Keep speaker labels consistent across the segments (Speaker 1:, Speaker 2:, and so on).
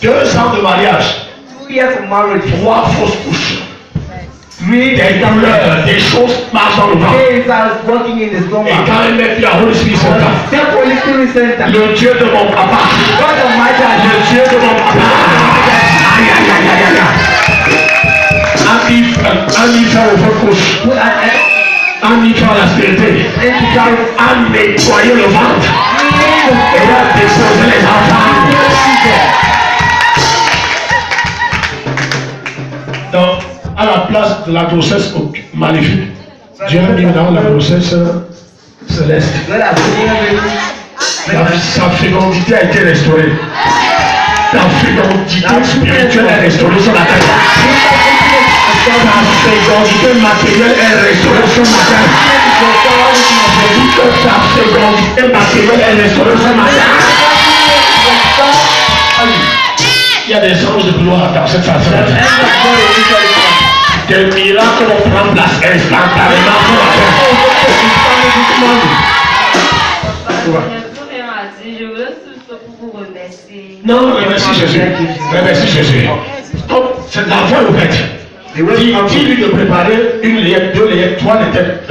Speaker 1: 2 ans de mariage.
Speaker 2: 2 years of marriage.
Speaker 1: 3 fausses couches.
Speaker 2: 3
Speaker 1: Des douleurs, des choses marchent dans le ventre.
Speaker 2: days I was working in the stomach.
Speaker 1: Et quand il met la Holy Spirit Center,
Speaker 2: Step Holy Spirit Center.
Speaker 1: le Dieu de mon papa,
Speaker 2: God of my dad.
Speaker 1: le Dieu de mon papa, aïe aïe aïe aïe aïe aïe. Un livre aux fausses couches,
Speaker 2: Put an end
Speaker 1: un livre à la spiritualité,
Speaker 2: to carry
Speaker 1: à nettoyer le ventre et à déposer les enfants. Donc, à la place de la grossesse maléfique, Dieu a mis dans la grossesse céleste. Sa fécondité a été restaurée. Ta fécondité spirituelle est restaurée sur la terre. Ta fécondité matérielle est restaurée sur la terre. Je dis que ta fécondité matérielle est restaurée sur la terre. Il y a des anges de gloire dans cette façon. Des miracles vont prendre place instantanément sur la terre.
Speaker 3: Je veux surtout vous remercier.
Speaker 1: Non, remercie Jésus. Remercie Jésus. Comme c'est la voie ouverte. Dis-lui de préparer 1 layette, 2 layettes, 3 layettes.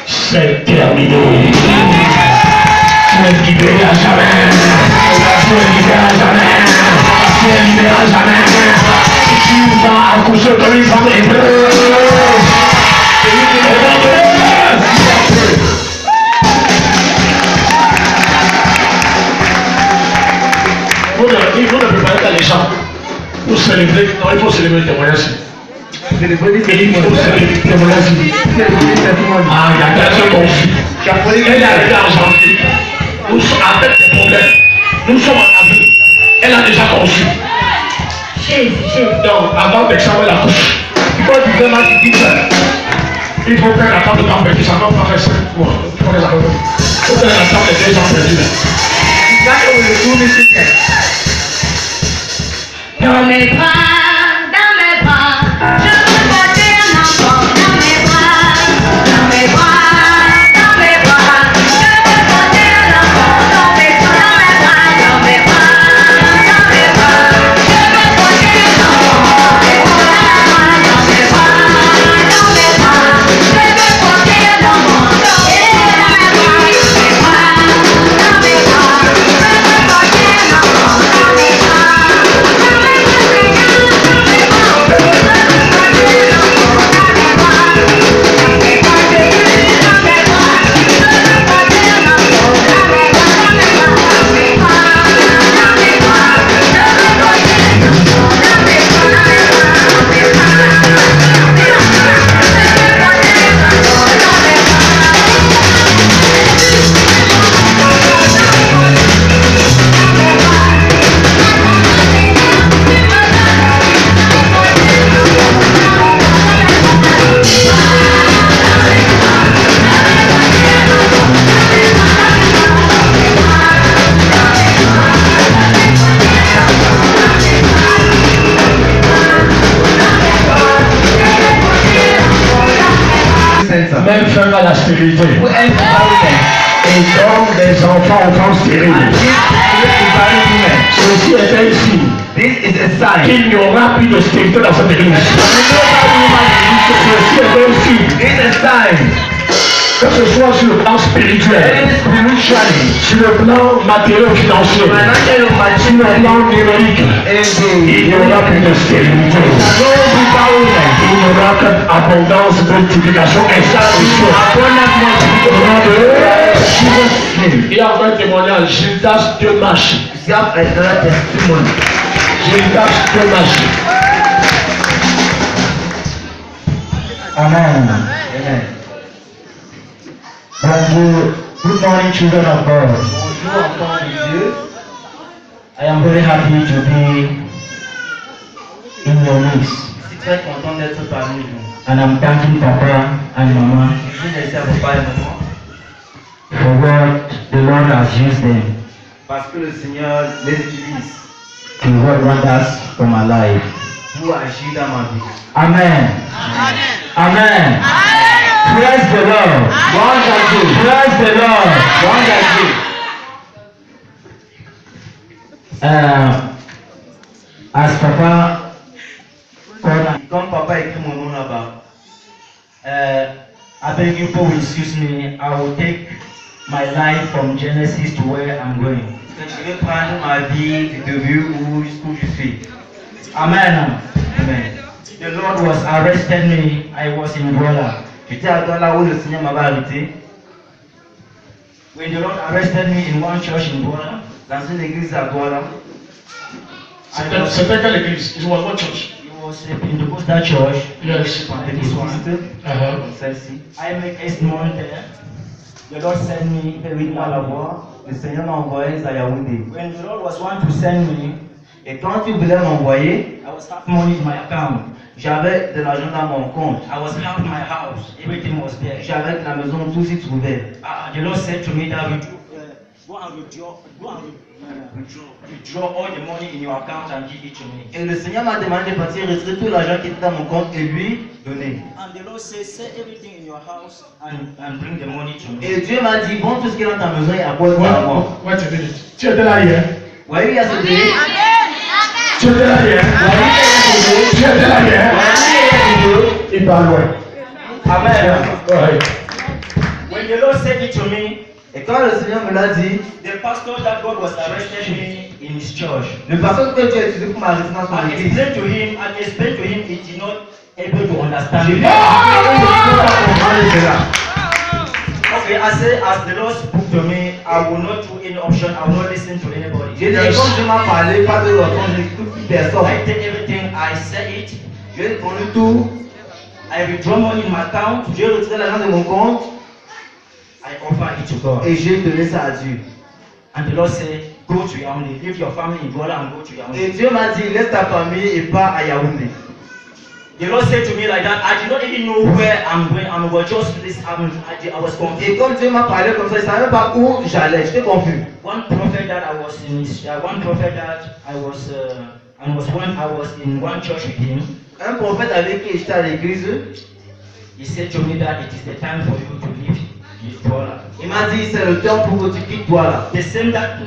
Speaker 1: C'est terminé. Tu es libéré à jamais. Tu es libéré à jamais. Tu es libéré à jamais. Tu vas accoucher comme une femme hébreu. Il faut le préparer dans les gens. Pour célébrer, non, il faut célébrer le témoignage. Il faut célébrer le témoignage. Ah, il y a quelqu'un confus. Elle est arrivée en janvier. Nous sommes avec des problèmes. Nous sommes en avril. Elle a déjà conçu. Donc, avant d'examiner la couche, il faut dire il faut faire la table de temps perdu. Ça ne va pas faire 5 mois. Il faut faire la table de 2 ans perdus.
Speaker 3: Dans mes bras, je veux porter un enfant. Dans mes bras, dans mes bras, dans mes bras, je veux porter un enfant. Dans mes bras, dans mes bras, dans mes bras, je veux porter un enfant. Dans mes bras, dans mes bras, je veux porter un enfant. Dans mes bras, dans mes bras, dans mes bras, je veux porter un enfant. Dans mes bras.
Speaker 1: Même fin à la stérilité. Et donc des enfants aux femmes stériles. Ceci est un signe qu'il n'y aura plus de stérilité dans cette église. Ceci est un signe. Que ce soit sur le plan spirituel, sur le plan matériel financier, sur le plan numérique, il n'y aura plus de stérilité. Il n'y aura qu'abondance, multiplication et satisfaction. Il y a un témoignage, Gildas de Machi. Gildas de Machi.
Speaker 2: Amen. Amen. Bonjour. Good morning, children of God. Bonjour, enfants de Dieu. I am very happy to be in your midst. Je suis très content d'être parmi vous. And I'm thanking Papa and Mama. Je remercie Papa et Maman for what the Lord has used them. Parce que le Seigneur les utilise. To work wonders for my life. Pour agir dans ma vie. Amen. Amen. Amen. Praise the Lord. Praise the Lord. As Papa, comme Papa écrit mon nom là-bas, I beg you to excuse me, I will take my life from Genesis to where I'm going. Je vais prendre ma vie du début où je suis. Amen. Amen. The Lord was arrested me. I was in Douala. J'étais à Douala où le Seigneur m'avait arrêté. When the Lord arrested me in one church in Douala, dans une église à Douala.
Speaker 1: C'était quelle église? It was what church?
Speaker 2: It was a Pentecostal church.
Speaker 1: Yes.
Speaker 2: Celle-ci. I make a month there. The Lord sent me with moi là-bas. Le Seigneur m'a envoyé à Yaoundé. When the Lord was want to send me, et quand il voulait m'envoyer, I was half money in my account. J'avais de l'argent dans mon compte. I was half my house. Everything was there. J'avais la maison, tout s'y trouvait. The Lord said to me that go and withdraw all the money in your account and give it to me. Et le Seigneur m'a demandé de partir retirer tout l'argent qui était dans mon compte et lui donner. And the Lord said, set everything in your house and bring the money to me. Et Dieu m'a dit, bon, tout ce qui est dans ta maison, il apporte à moi.
Speaker 1: Wait a minute. Tu étais là hier?
Speaker 2: Oui, il y a ce Dieu.
Speaker 1: Tu étais là hier? Tu étais là hier? Il parle loin.
Speaker 2: Amen. When the Lord said it to me, et quand le Seigneur me l'a dit, the pastor that God was arrested me in his church. Le pasteur que Dieu a utilisé pour m'arrêter dans son église. I explained to him, he did not able to understand. Okay, I say, as the Lord spoke to me, I will not do any option. I will not listen to anybody. J'ai dit, comme Dieu m'a parlé, pas de l'autre, je n'écoute plus personne. I take everything, I say it. J'ai répondu tout. I withdraw money in my account. J'ai retiré l'argent de mon compte. I offer it to God. Et j'ai donné ça à Dieu. And the Lord said, go to Yaoundé. Leave your family in Douala and go to Yaoundé. Et Dieu m'a dit, laisse ta famille et pars à Yaoundé. The Lord said to me like that. I did not even know where I'm going. I was just listening. I was confused. Et comme Dieu m'a parlé comme ça, je ne savais pas où j'allais. J'étais confus. One prophet that I was in, one prophet that I was, and was when I was in one church with him. Un prophète avec qui j'étais à l'église. He said to me that it is the time for you to leave Douala. Il m'a dit c'est le temps pour que tu quittes Douala. The same that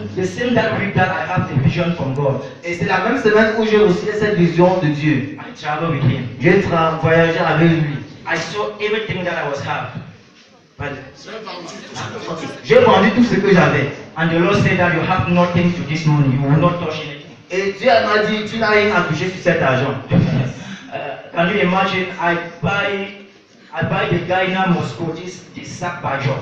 Speaker 2: week that I have the vision from God. Et c'est la même semaine où j'ai reçu cette vision de Dieu. I travel with him. J'ai voyagé avec lui. I saw everything that I was have. J'ai vendu tout ce que j'avais. And the Lord said that you have nothing to this money. You will not touch anything. Et Dieu m'a dit tu n'as rien à toucher sur cet argent. Can you imagine? I buy the Ghana Moscow, this sac by job.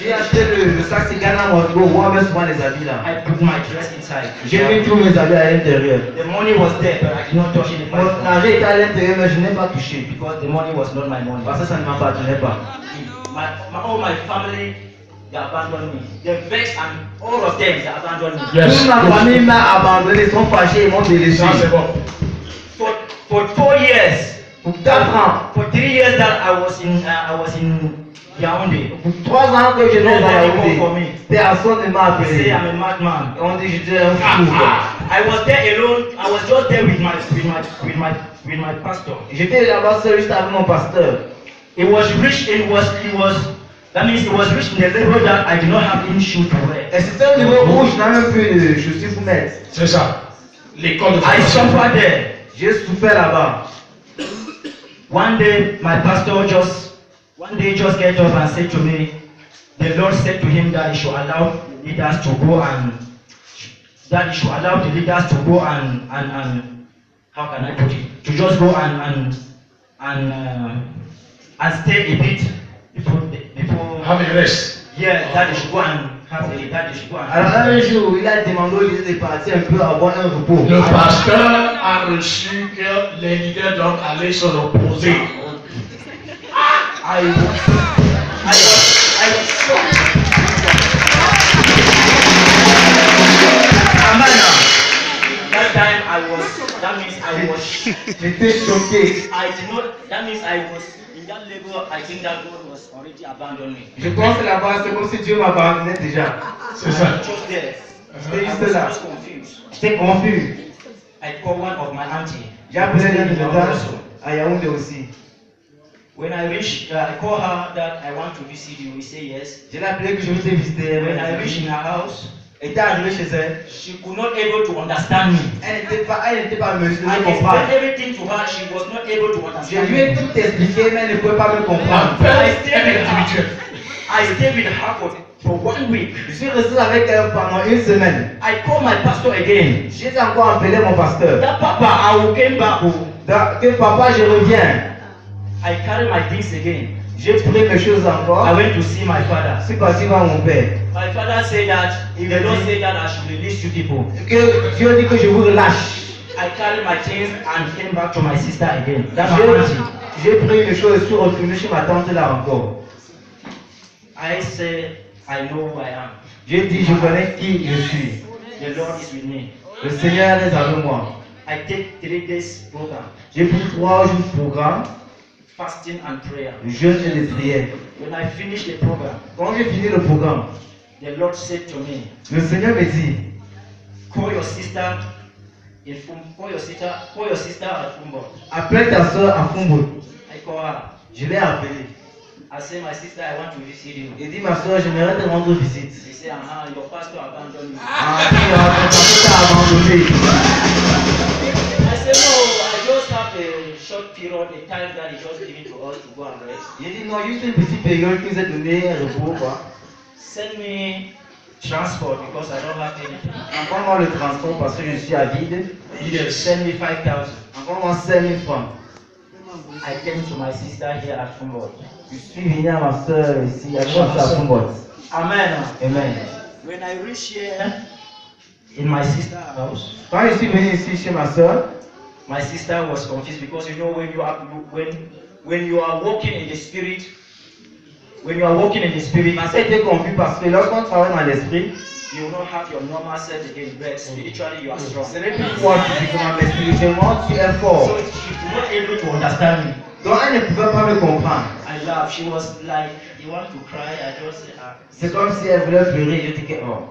Speaker 2: J'ai acheté le sac de Ghana Moscow, où on met souvent les habits là. I put my dress inside. J'ai mis tous mes habits à l'intérieur. The money was there, but I did not touch it. L'argent était à l'intérieur, mais je n'ai pas touché. Because the money was not my money. Parce que ça ne m'appartenait pas. All my family, they abandoned me. The vex and all of them, they abandoned me.
Speaker 1: Yes.
Speaker 2: Toute ma famille m'a abandonné, ils sont fâchés, ils m'ont délaissé.
Speaker 1: Ça c'est bon.
Speaker 2: For 4 years. Pour 4 ans. For 3 years that I was in Yaoundé. Pour 3 ans que j'étais à Yaoundé. Personne ne m'a appelé. I'm a madman. On dit j'étais un fou. I was there alone. I was just there with my pastor. J'étais là-bas seul juste avec mon pasteur. It was rich. That means it was rich in the level that I did not have any shoes to wear. Et c'était un niveau où je n'avais même plus de chaussures pour mettre.
Speaker 1: C'est ça. L'école de
Speaker 2: I suffered there. J'ai souffert là-bas. One day, my pastor just get up and said to me, the Lord said to him that he should allow the leaders to go and how can I put it? To just go and stay a bit before
Speaker 1: have a rest.
Speaker 2: Yeah, that they should go and Alors un jour, il a demandé aux leaders de partir un peu avoir un repos.
Speaker 1: Le pasteur a reçu que les leaders doivent aller se reposer.
Speaker 2: I was shocked. That time j'étais choqué. In that level, I think that God was already abandoning me. Je pense que là-bas, c'est comme si Dieu m'abandonnait déjà.
Speaker 1: C'est ça.
Speaker 2: J'étais juste là. J'étais confus. I called one of my auntie. J'ai appelé l'un de mes tantes à Yaoundé aussi. When I reached, I called her that I want to visit you. We say yes. Je l'ai appelé que je veux te visiter. When I reached in her house, était arrivé chez elle.
Speaker 4: she could not able to understand me.
Speaker 2: Elle n'était pas mesure
Speaker 4: I
Speaker 2: de comprendre.
Speaker 4: explained everything to her, she was not able to
Speaker 2: Je
Speaker 4: understand
Speaker 2: lui ai
Speaker 4: me.
Speaker 2: tout expliqué, mais elle ne pouvait pas me comprendre.
Speaker 4: I stayed with her for 1 week.
Speaker 2: Je suis resté avec elle pendant une semaine.
Speaker 4: I called my pastor again.
Speaker 2: J'ai encore appelé mon pasteur.
Speaker 4: That papa, I will came back.
Speaker 2: Que papa, je reviens.
Speaker 4: I carried my things again.
Speaker 2: J'ai pris mes choses encore.
Speaker 4: I went to see my father.
Speaker 2: Je suis parti voir mon père.
Speaker 4: My father said that if the Lord said that I should release you people.
Speaker 2: Que Dieu dit que je vous relâche.
Speaker 4: I carried my things and came back to my sister again. That's my auntie.
Speaker 2: J'ai pris mes choses et suis retourné chez ma tante là encore.
Speaker 4: I said, I know who I am.
Speaker 2: J'ai dit, je connais qui je suis.
Speaker 4: The Lord is with me.
Speaker 2: Le Seigneur est avec moi.
Speaker 4: I take 3 days program,
Speaker 2: J'ai pris 3 jours de programme,
Speaker 4: fasting and prayer.
Speaker 2: de jeûne et de prière.
Speaker 4: When I finished the program,
Speaker 2: Quand j'ai fini le programme,
Speaker 4: the Lord said to me,
Speaker 2: le Seigneur me dit,
Speaker 4: call your sister call your sister at Fumbo.
Speaker 2: appelle ta soeur à Fumbo.
Speaker 4: I call her.
Speaker 2: Je l'ai appelée.
Speaker 4: I say, my sister, I want to visit you.
Speaker 2: Il dit, ma soeur, j'aimerais te rendre visite.
Speaker 4: She said, your pastor abandoned me.
Speaker 2: Ah, ton pasteur t'a abandonné.
Speaker 4: I said, no, I just have a short period, a time that he just given to us to go and rest.
Speaker 2: Il dit, non, juste une petite période qui nous a donné un repos, quoi.
Speaker 4: Send me transport because I don't have anything.
Speaker 2: Envoie-moi le transport parce que je suis à vide.
Speaker 4: Send me 5,000.
Speaker 2: Envoie-moi 5 000 francs.
Speaker 4: I came to my sister here at Fumbo.
Speaker 2: Je suis venu à ma soeur ici, à moi, à Fumbo.
Speaker 4: Amen.
Speaker 2: Amen.
Speaker 4: When I reach here in my sister's house,
Speaker 2: Quand je suis venu ici chez ma soeur,
Speaker 4: my sister was confused because you know when you are walking in the spirit,
Speaker 2: ma soeur était confuse parce que lorsqu'on travaille dans l'esprit,
Speaker 4: you will not have your normal self again, but spiritually you are strong.
Speaker 2: ce n'est plus fort physiquement, mais spirituellement, tu es fort.
Speaker 4: So she was not able to understand me.
Speaker 2: Donc elle ne pouvait pas me comprendre.
Speaker 4: I laughed. She was like, "You want to cry?" I just said,
Speaker 2: C'est comme si elle voulait pleurer, je dis que oh.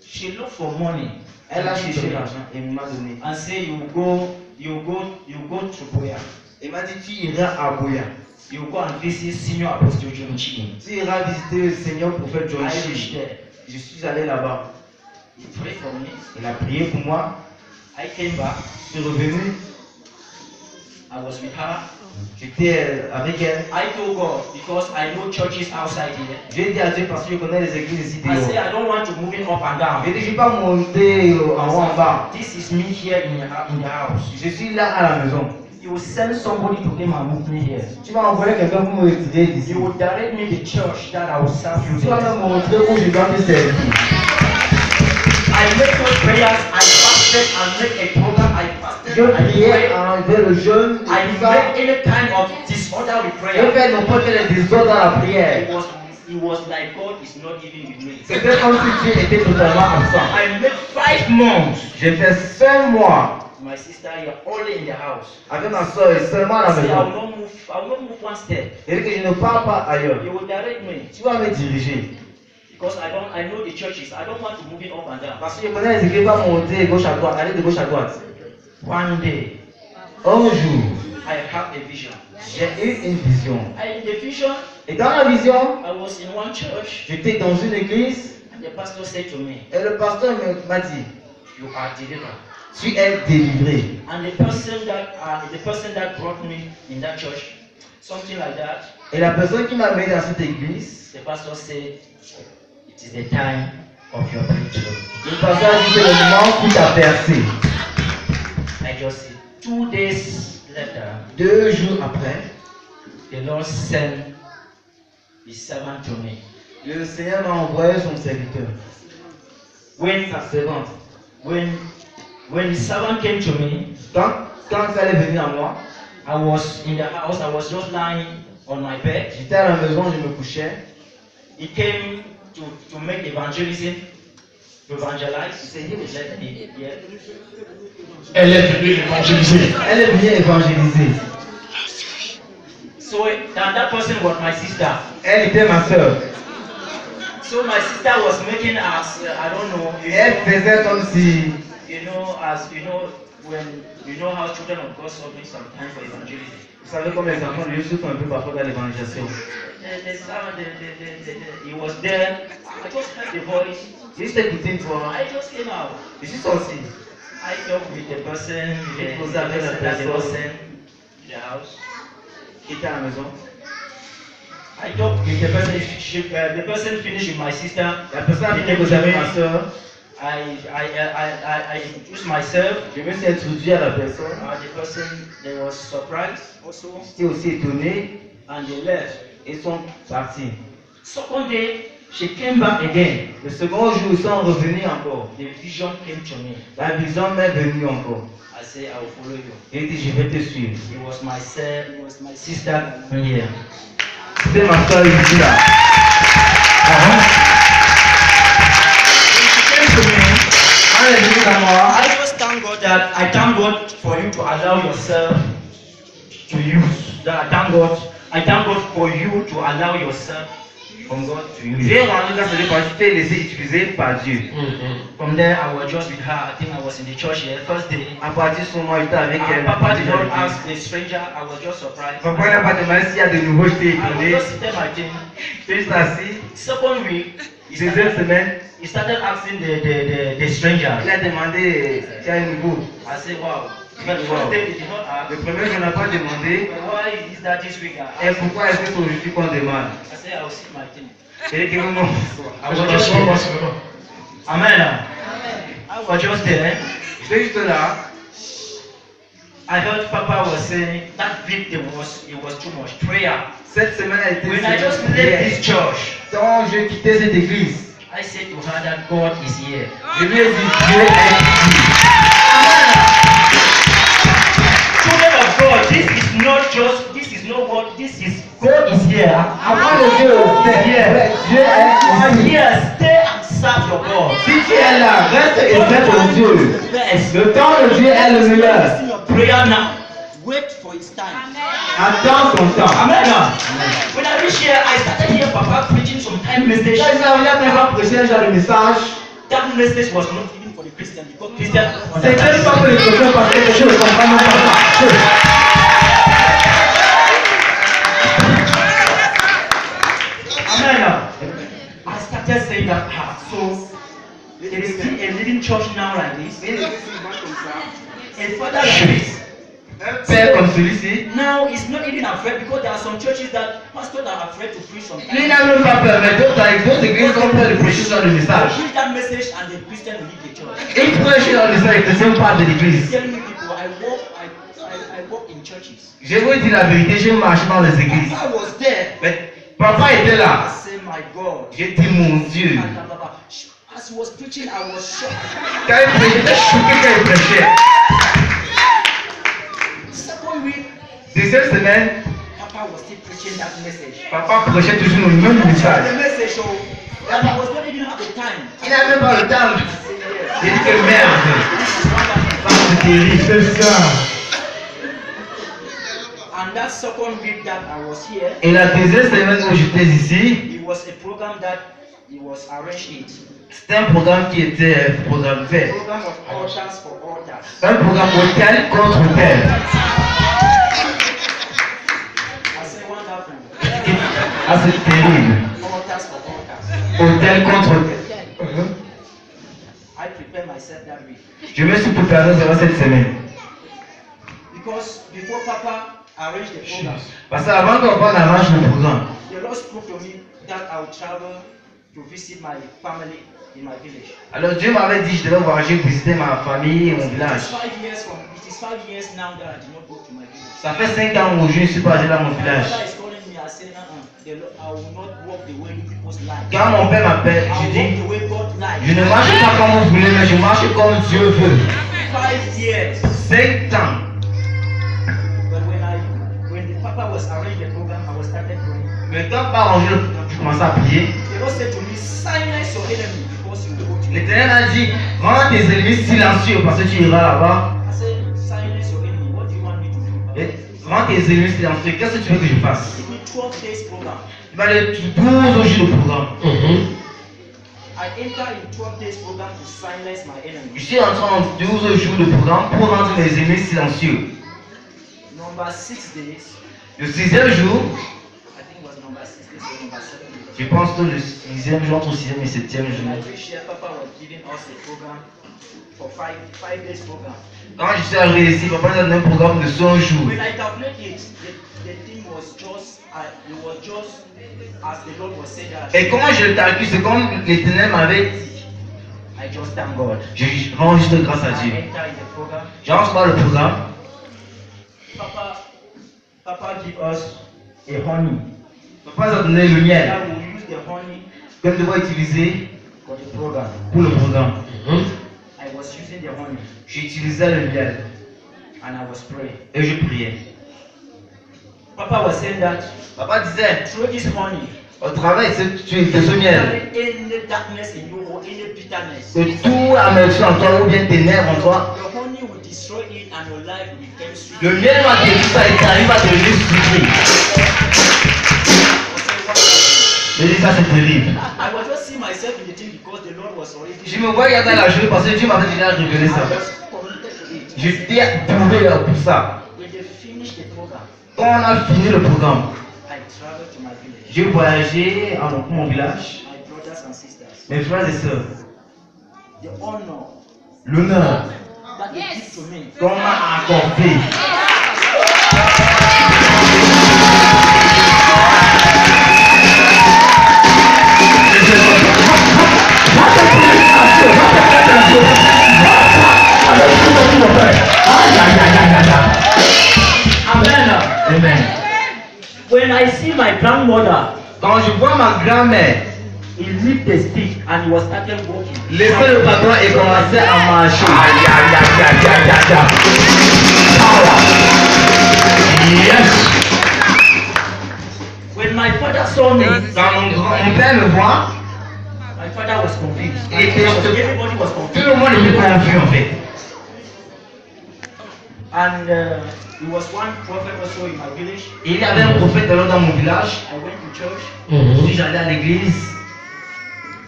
Speaker 4: She looked for money.
Speaker 2: Elle a cherché l'argent et m'a donné.
Speaker 4: And say you go to Boya.
Speaker 2: Elle m'a dit tu iras à Boya.
Speaker 4: You go and visit Senior Apostle John Chi.
Speaker 2: Tu iras visiter le Seigneur prophète John
Speaker 4: I
Speaker 2: Chi.
Speaker 4: reached there.
Speaker 2: Je suis allé là-bas.
Speaker 4: He prayed for me.
Speaker 2: Il a prié pour moi.
Speaker 4: I came back.
Speaker 2: Je suis revenu.
Speaker 4: I was with her.
Speaker 2: J'étais avec elle.
Speaker 4: I told God because I know churches outside here.
Speaker 2: J'ai dit à Dieu parce que je connais les églises ici
Speaker 4: I
Speaker 2: dehors.
Speaker 4: say I don't want to move it up and down.
Speaker 2: Je dis je ne vais pas monter en haut en bas.
Speaker 4: This is me here in the house.
Speaker 2: Je suis là à la maison.
Speaker 4: You will send somebody to come and move me here.
Speaker 2: Tu vas envoyer quelqu'un pour me retirer d'ici.
Speaker 4: You will direct me the church that I will serve you.
Speaker 2: Tu vas me montrer où je dois te servir.
Speaker 4: I make those prayers. I fasted and make a program. I fasted.
Speaker 2: Je
Speaker 4: I
Speaker 2: priais
Speaker 4: prayed.
Speaker 2: envers le jeûne.
Speaker 4: I make any kind of disorder with
Speaker 2: Je
Speaker 4: prayer.
Speaker 2: fais n'importe quel désordre dans la prière.
Speaker 4: It was like God is not even with me.
Speaker 2: C'était comme si Dieu était totalement absent.
Speaker 4: I made 5 months.
Speaker 2: J'ai fait 5 mois
Speaker 4: My sister here, only in the house.
Speaker 2: avec ma soeur et seulement à la
Speaker 4: I say,
Speaker 2: maison.
Speaker 4: I will not move one step.
Speaker 2: Et que je ne pars pas ailleurs.
Speaker 4: You will direct me
Speaker 2: Tu vas me diriger.
Speaker 4: because I know the churches. I don't want to move it up and down.
Speaker 2: Parce que je connais les églises, pas monter gauche à droite, aller de gauche à droite.
Speaker 4: One day,
Speaker 2: Un jour,
Speaker 4: I have a vision.
Speaker 2: j'ai eu une vision.
Speaker 4: In the vision,
Speaker 2: Et dans la vision,
Speaker 4: I was in one church,
Speaker 2: j'étais dans une église
Speaker 4: and the pastor said to me,
Speaker 2: et le pasteur m'a dit,
Speaker 4: "You are delivered."
Speaker 2: tu es délivré.
Speaker 4: And the person that brought me in that church, something like that,
Speaker 2: Et la personne qui m'a mis dans cette église,
Speaker 4: the pastor said, "It is the time of your breakthrough."
Speaker 2: le pasteur a dit c'est le moment où tu as percé.
Speaker 4: I just said, 2 days later,
Speaker 2: 2 jours après,
Speaker 4: the Lord sent his servant to me.
Speaker 2: le Seigneur m'a envoyé son serviteur,
Speaker 4: When
Speaker 2: sa servante.
Speaker 4: When his servant came to me,
Speaker 2: Quand ça allait venir à moi,
Speaker 4: I was in the house. I was just lying on my bed.
Speaker 2: j'étais à la maison, je me couchais.
Speaker 4: He came to make evangelism, to evangelize. He said he would let me here.
Speaker 1: Elle est venue évangéliser.
Speaker 2: Elle est venue évangéliser.
Speaker 4: So that person was my sister.
Speaker 2: Elle était ma soeur.
Speaker 4: So my sister was making us, I don't know,
Speaker 2: Et elle faisait comme si,
Speaker 4: as you know, when you know how children of God submit some time for evangelism.
Speaker 2: Vous savez comme les enfants de Dieu souffrent un peu parfois dans l'évangélisation.
Speaker 4: He was there. I just heard the voice.
Speaker 2: Juste écouter une fois.
Speaker 4: I just came out.
Speaker 2: Je suis sorti.
Speaker 4: I talked with the person,
Speaker 2: J'ai posé avec la personne
Speaker 4: in the house.
Speaker 2: qui était à la maison.
Speaker 4: I talked with the person. The person finished with my sister.
Speaker 2: La personne a fini posé avec ma soeur.
Speaker 4: I introduced myself.
Speaker 2: Je me suis introduit à la personne.
Speaker 4: The person, they was surprised also,
Speaker 2: J'étais aussi étonné.
Speaker 4: and they left.
Speaker 2: Ils sont partis.
Speaker 4: Second day, she came back again.
Speaker 2: Le second jour, ils sont revenus encore.
Speaker 4: The vision came to me.
Speaker 2: La vision m'est venue encore.
Speaker 4: I said, I will follow you.
Speaker 2: J'ai dit, je vais te suivre.
Speaker 4: It was my sister
Speaker 2: Hier. C'était ma soeur ici là. Quand elle est venue à moi,
Speaker 4: I just thank God that I thank God for you to allow yourself to use. That I thank God for you to allow yourself from God to use.
Speaker 2: j'ai rendu grâce à Dieu parce que tu t'es laissé utiliser par Dieu.
Speaker 4: From there, I was just with her. I think I was in the church here first day.
Speaker 2: À partir de ce moment, j'étais avec elle.
Speaker 4: Papa did not ask the stranger. I was just surprised.
Speaker 2: Papa n'a pas demandé s'il y a de nouveau, j'étais
Speaker 4: I was
Speaker 2: étonné.
Speaker 4: just sitting my thing.
Speaker 2: J'étais juste assis.
Speaker 4: Second week,
Speaker 2: Deuxième semaine,
Speaker 4: he started asking the stranger.
Speaker 2: il a demandé s'il y a un nouveau.
Speaker 4: I said, wow. But the first day he did not ask.
Speaker 2: Le premier jour, on n'a pas demandé.
Speaker 4: Why is that this week?
Speaker 2: Et pourquoi est-ce que c'est aujourd'hui qu'on demande?
Speaker 4: I said, I will see my thing.
Speaker 2: J'ai dit que non.
Speaker 4: I was just there. Amen. I was just there.
Speaker 2: J'étais juste là.
Speaker 4: I heard Papa was saying that week it was too much prayer.
Speaker 2: Cette semaine a été
Speaker 4: When I just left this church,
Speaker 2: quand je quittais cette église,
Speaker 4: I said to her that God is here.
Speaker 2: je lui ai dit Dieu est ici.
Speaker 4: Children of God, this is not what, this is God is here.
Speaker 2: Avant le Dieu, c'est hier. Dieu est ici.
Speaker 4: Here, stay and serve your God.
Speaker 2: Si tu es là, reste et fais ton Dieu.
Speaker 4: Best.
Speaker 2: Le temps de Dieu est le meilleur.
Speaker 4: Your prayer now. Wait for his time.
Speaker 2: Attends son temps.
Speaker 4: Amen. When I reached here, I started hearing Papa preaching some kind of message.
Speaker 2: Quand je suis arrivé à prêcher un genre de message,
Speaker 4: That message was not even for the Christian because Christian.
Speaker 2: c'était pas pour les chrétiens parce que je ne comprends même pas ça.
Speaker 4: Amen. I started saying that so there is still a living church now like this. A father like this.
Speaker 2: Un père comme celui-ci,
Speaker 4: Now he's not even afraid because there are some churches that pastors are afraid to preach sometimes.
Speaker 2: lui n'a même pas peur, mais d'autres églises ont peur de prêcher sur le message.
Speaker 4: Preach that message and the Christian will leave the church.
Speaker 2: Ils prêchent dans le message, les chrétiens partent de l'église.
Speaker 4: Telling me people, I walk in churches.
Speaker 2: Je vous dis la vérité, je marche dans les églises.
Speaker 4: I was there.
Speaker 2: Mais papa était
Speaker 4: I
Speaker 2: là.
Speaker 4: say, my God.
Speaker 2: J'ai dit mon Dieu.
Speaker 4: As he was preaching, I was shocked.
Speaker 2: Quand il prêchait, j'étais choqué quand il prêchait.
Speaker 4: Second week,
Speaker 2: Deuxième semaine,
Speaker 4: Papa was still preaching that message.
Speaker 2: papa prêchait toujours le même
Speaker 4: The
Speaker 2: message.
Speaker 4: message, oh, and I was not even have the time.
Speaker 2: Il n'a même pas le temps.
Speaker 4: I said, yes.
Speaker 2: J'ai dit que merde.
Speaker 4: This is wonderful.
Speaker 2: Ça, c'est terrible. C'est ça.
Speaker 4: And that second week that I was here,
Speaker 2: Et la deuxième semaine où j'étais ici,
Speaker 4: it was a program that he was arranged it.
Speaker 2: c'était un programme qui était programme fait.
Speaker 4: Program of altars for altars.
Speaker 2: Un programme hôtel contre hôtel.
Speaker 4: I said, wonderful.
Speaker 2: Ah, c'est terrible.
Speaker 4: Altars for altars.
Speaker 2: Hôtel contre hôtel.
Speaker 4: I prepared myself that week.
Speaker 2: Je me suis préparé durant cette semaine.
Speaker 4: Because before Papa arranged the program,
Speaker 2: Parce qu'avant qu'on arrange le programme,
Speaker 4: the Lord spoke to me that I would travel to visit my family in my village.
Speaker 2: alors Dieu m'avait dit que je devais voyager visiter ma famille et mon village.
Speaker 4: It is 5 years now that I did not go to my village.
Speaker 2: Ça fait 5 ans où je ne suis pas allé dans mon
Speaker 4: My
Speaker 2: village.
Speaker 4: father is calling me. I said, the Lord, I will not walk the way you people's life.
Speaker 2: Quand mon père m'appelle,
Speaker 4: I
Speaker 2: je
Speaker 4: will
Speaker 2: dis,
Speaker 4: walk the way God likes.
Speaker 2: je ne marche pas comme vous voulez, mais je marche comme Dieu veut.
Speaker 4: 5 years.
Speaker 2: 5 ans.
Speaker 4: But when the Papa was arranging the program, I was started praying.
Speaker 2: Mais quand pas arrangé le programme, je commençais à prier.
Speaker 4: The Lord said to me, silence your enemy because you will go to
Speaker 2: L'Éternel a dit, rends tes ennemis silencieux parce que tu iras là-bas.
Speaker 4: I said, silence your enemy. What do you want me to do?
Speaker 2: Et rends tes ennemis silencieux. Qu'est-ce que tu veux que je fasse?
Speaker 4: Give me 12 days program.
Speaker 2: Il va aller 12 jours de programme.
Speaker 4: I entered in 12 days program to silence my enemy.
Speaker 2: Je suis entré en 12 jours de programme pour rendre mes ennemis silencieux.
Speaker 4: No number 6 days.
Speaker 2: Le 6e jour,
Speaker 4: I think it was number 6 days or number 7 days.
Speaker 2: je pense que le 6e jour, entre 6e et 7e
Speaker 4: When
Speaker 2: jour.
Speaker 4: I reached here, Papa was giving us a program for five days program.
Speaker 2: Quand je suis arrivé ici, papa nous a donné un programme de 100 jours.
Speaker 4: When I calculated it, the thing was just as the Lord was saying that.
Speaker 2: Et comment je le calcule, c'est comme l'Éternel m'avait dit.
Speaker 4: I just thank God.
Speaker 2: Je rends juste grâce à
Speaker 4: I
Speaker 2: Dieu.
Speaker 4: enter in the program.
Speaker 2: J'entre dans le programme.
Speaker 4: Papa give us a honey.
Speaker 2: Papa nous a donné le miel
Speaker 4: That we use the honey
Speaker 2: que nous devons utiliser
Speaker 4: for the program.
Speaker 2: pour le programme.
Speaker 4: I was using the honey
Speaker 2: J'utilisais le miel
Speaker 4: and I was praying.
Speaker 2: et je priais.
Speaker 4: Papa was saying that
Speaker 2: Papa disait,
Speaker 4: through this honey,
Speaker 2: au travers de ce miel,
Speaker 4: any darkness in you or any bitterness,
Speaker 2: que tout amertume en toi ou bien ténèbres en toi,
Speaker 4: the honey will destroy it and your life will become sweet.
Speaker 2: le miel va détruire ça et ta vie va devenir sucrée. Je dis ça, c'est terrible.
Speaker 4: I was just seeing myself in the thing because the Lord was already.
Speaker 2: Je me voyais dans la journée parce que Dieu m'avait déjà révélé
Speaker 4: I
Speaker 2: ça.
Speaker 4: was committed to it.
Speaker 2: J'étais approuvé pour ça.
Speaker 4: When they finished the program,
Speaker 2: Quand on a fini le programme,
Speaker 4: I traveled to my village.
Speaker 2: j'ai voyagé à mon village,
Speaker 4: My brothers and sisters,
Speaker 2: mes frères et sœurs.
Speaker 4: the honor
Speaker 2: L'honneur
Speaker 4: that they give to me,
Speaker 2: qu'on m'a accordé. Amen.
Speaker 4: when I see my grandmother,
Speaker 2: Quand je vois ma grand-mère,
Speaker 4: he lifted the stick and he was started walking.
Speaker 2: laisser le patron et commencer à marcher.
Speaker 1: Yes.
Speaker 4: When my father saw me,
Speaker 2: Quand mon père me voit,
Speaker 4: my father was confused.
Speaker 2: Everybody
Speaker 4: was
Speaker 2: tout
Speaker 4: confused.
Speaker 2: le monde était confus en fait.
Speaker 4: And there was one prophet also in my village.
Speaker 2: Et il y avait un prophète alors dans mon village.
Speaker 4: I went to church.
Speaker 2: Puis j'allais à l'église.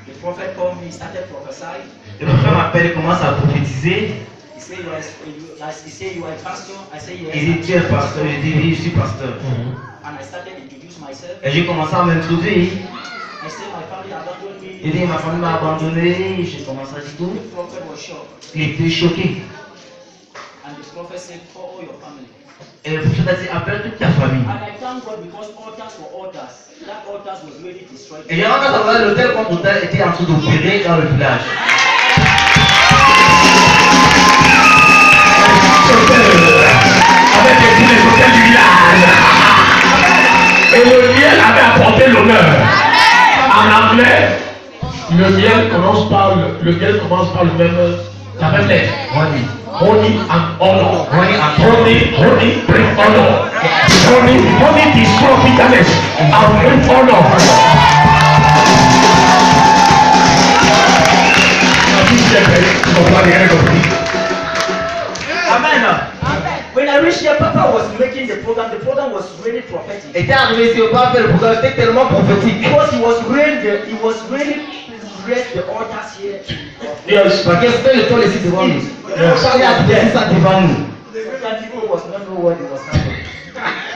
Speaker 4: The prophet called me, started prophesying.
Speaker 2: Le prophète m'appelle et commence à prophétiser.
Speaker 4: He said, you are a pastor. I said, yes.
Speaker 2: Il dit, tu es pasteur. Je dis, oui, je suis pasteur.
Speaker 4: And I started to introduce myself.
Speaker 2: Et j'ai commencé à m'introduire.
Speaker 4: I said, my family abandoned me.
Speaker 2: Il dit, ma famille m'a abandonné. J'ai commencé à dire tout.
Speaker 4: The prophet was shocked.
Speaker 2: Il était choqué.
Speaker 4: And the prophet said, call all your family.
Speaker 2: Et le prophète a dit, appelle toute ta famille.
Speaker 4: And I thank God because altars were altars. That altars was really destroyed.
Speaker 2: Et j'ai rentré dans l'hôtel contre hôtel était en train d'opérer dans le village.
Speaker 1: Avec les hôtels du village. Et le miel avait apporté l'honneur. En anglais, le miel commence par le même lettre. Honey and honor. Honey bring honor. Honey destroy bitterness and bring honor.
Speaker 4: Amen. When I reached here, Papa was making the program was really prophetic.
Speaker 2: Et t'es arrivé ici, on va faire le programme, c'était tellement prophétique.
Speaker 4: Because he was really raised the altars here.
Speaker 2: Yes. Parce qu'il fait le tour ici devant nous. Il a fait ça devant nous.
Speaker 4: Some people was not know what it was happening.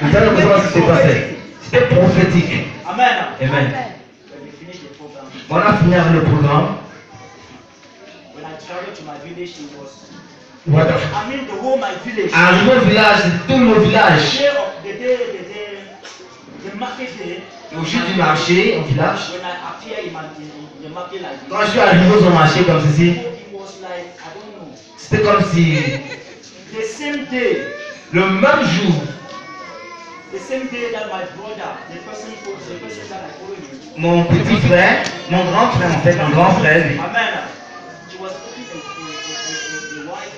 Speaker 2: Nous allons voir ce qui s'est passé. C'était prophétique.
Speaker 4: Amen.
Speaker 2: Amen.
Speaker 4: When we finished the program,
Speaker 2: On a fini avec le programme.
Speaker 4: when I traveled to my village, it was.
Speaker 1: What the
Speaker 4: I mean the whole my village.
Speaker 2: Arrivé au village, c'est tout le village.
Speaker 4: The market day.
Speaker 2: Au jour du marché, au village.
Speaker 4: When I appear in the market like this.
Speaker 2: Quand je suis arrivé au marché comme ceci,
Speaker 4: It was like I don't know.
Speaker 2: c'était comme si
Speaker 4: The same day.
Speaker 2: le même jour,
Speaker 4: The same day that my brother, the person that I follow you.
Speaker 2: mon petit frère, mon grand frère en fait, mon grand frère, lui,
Speaker 4: Amen. He was looking a wife.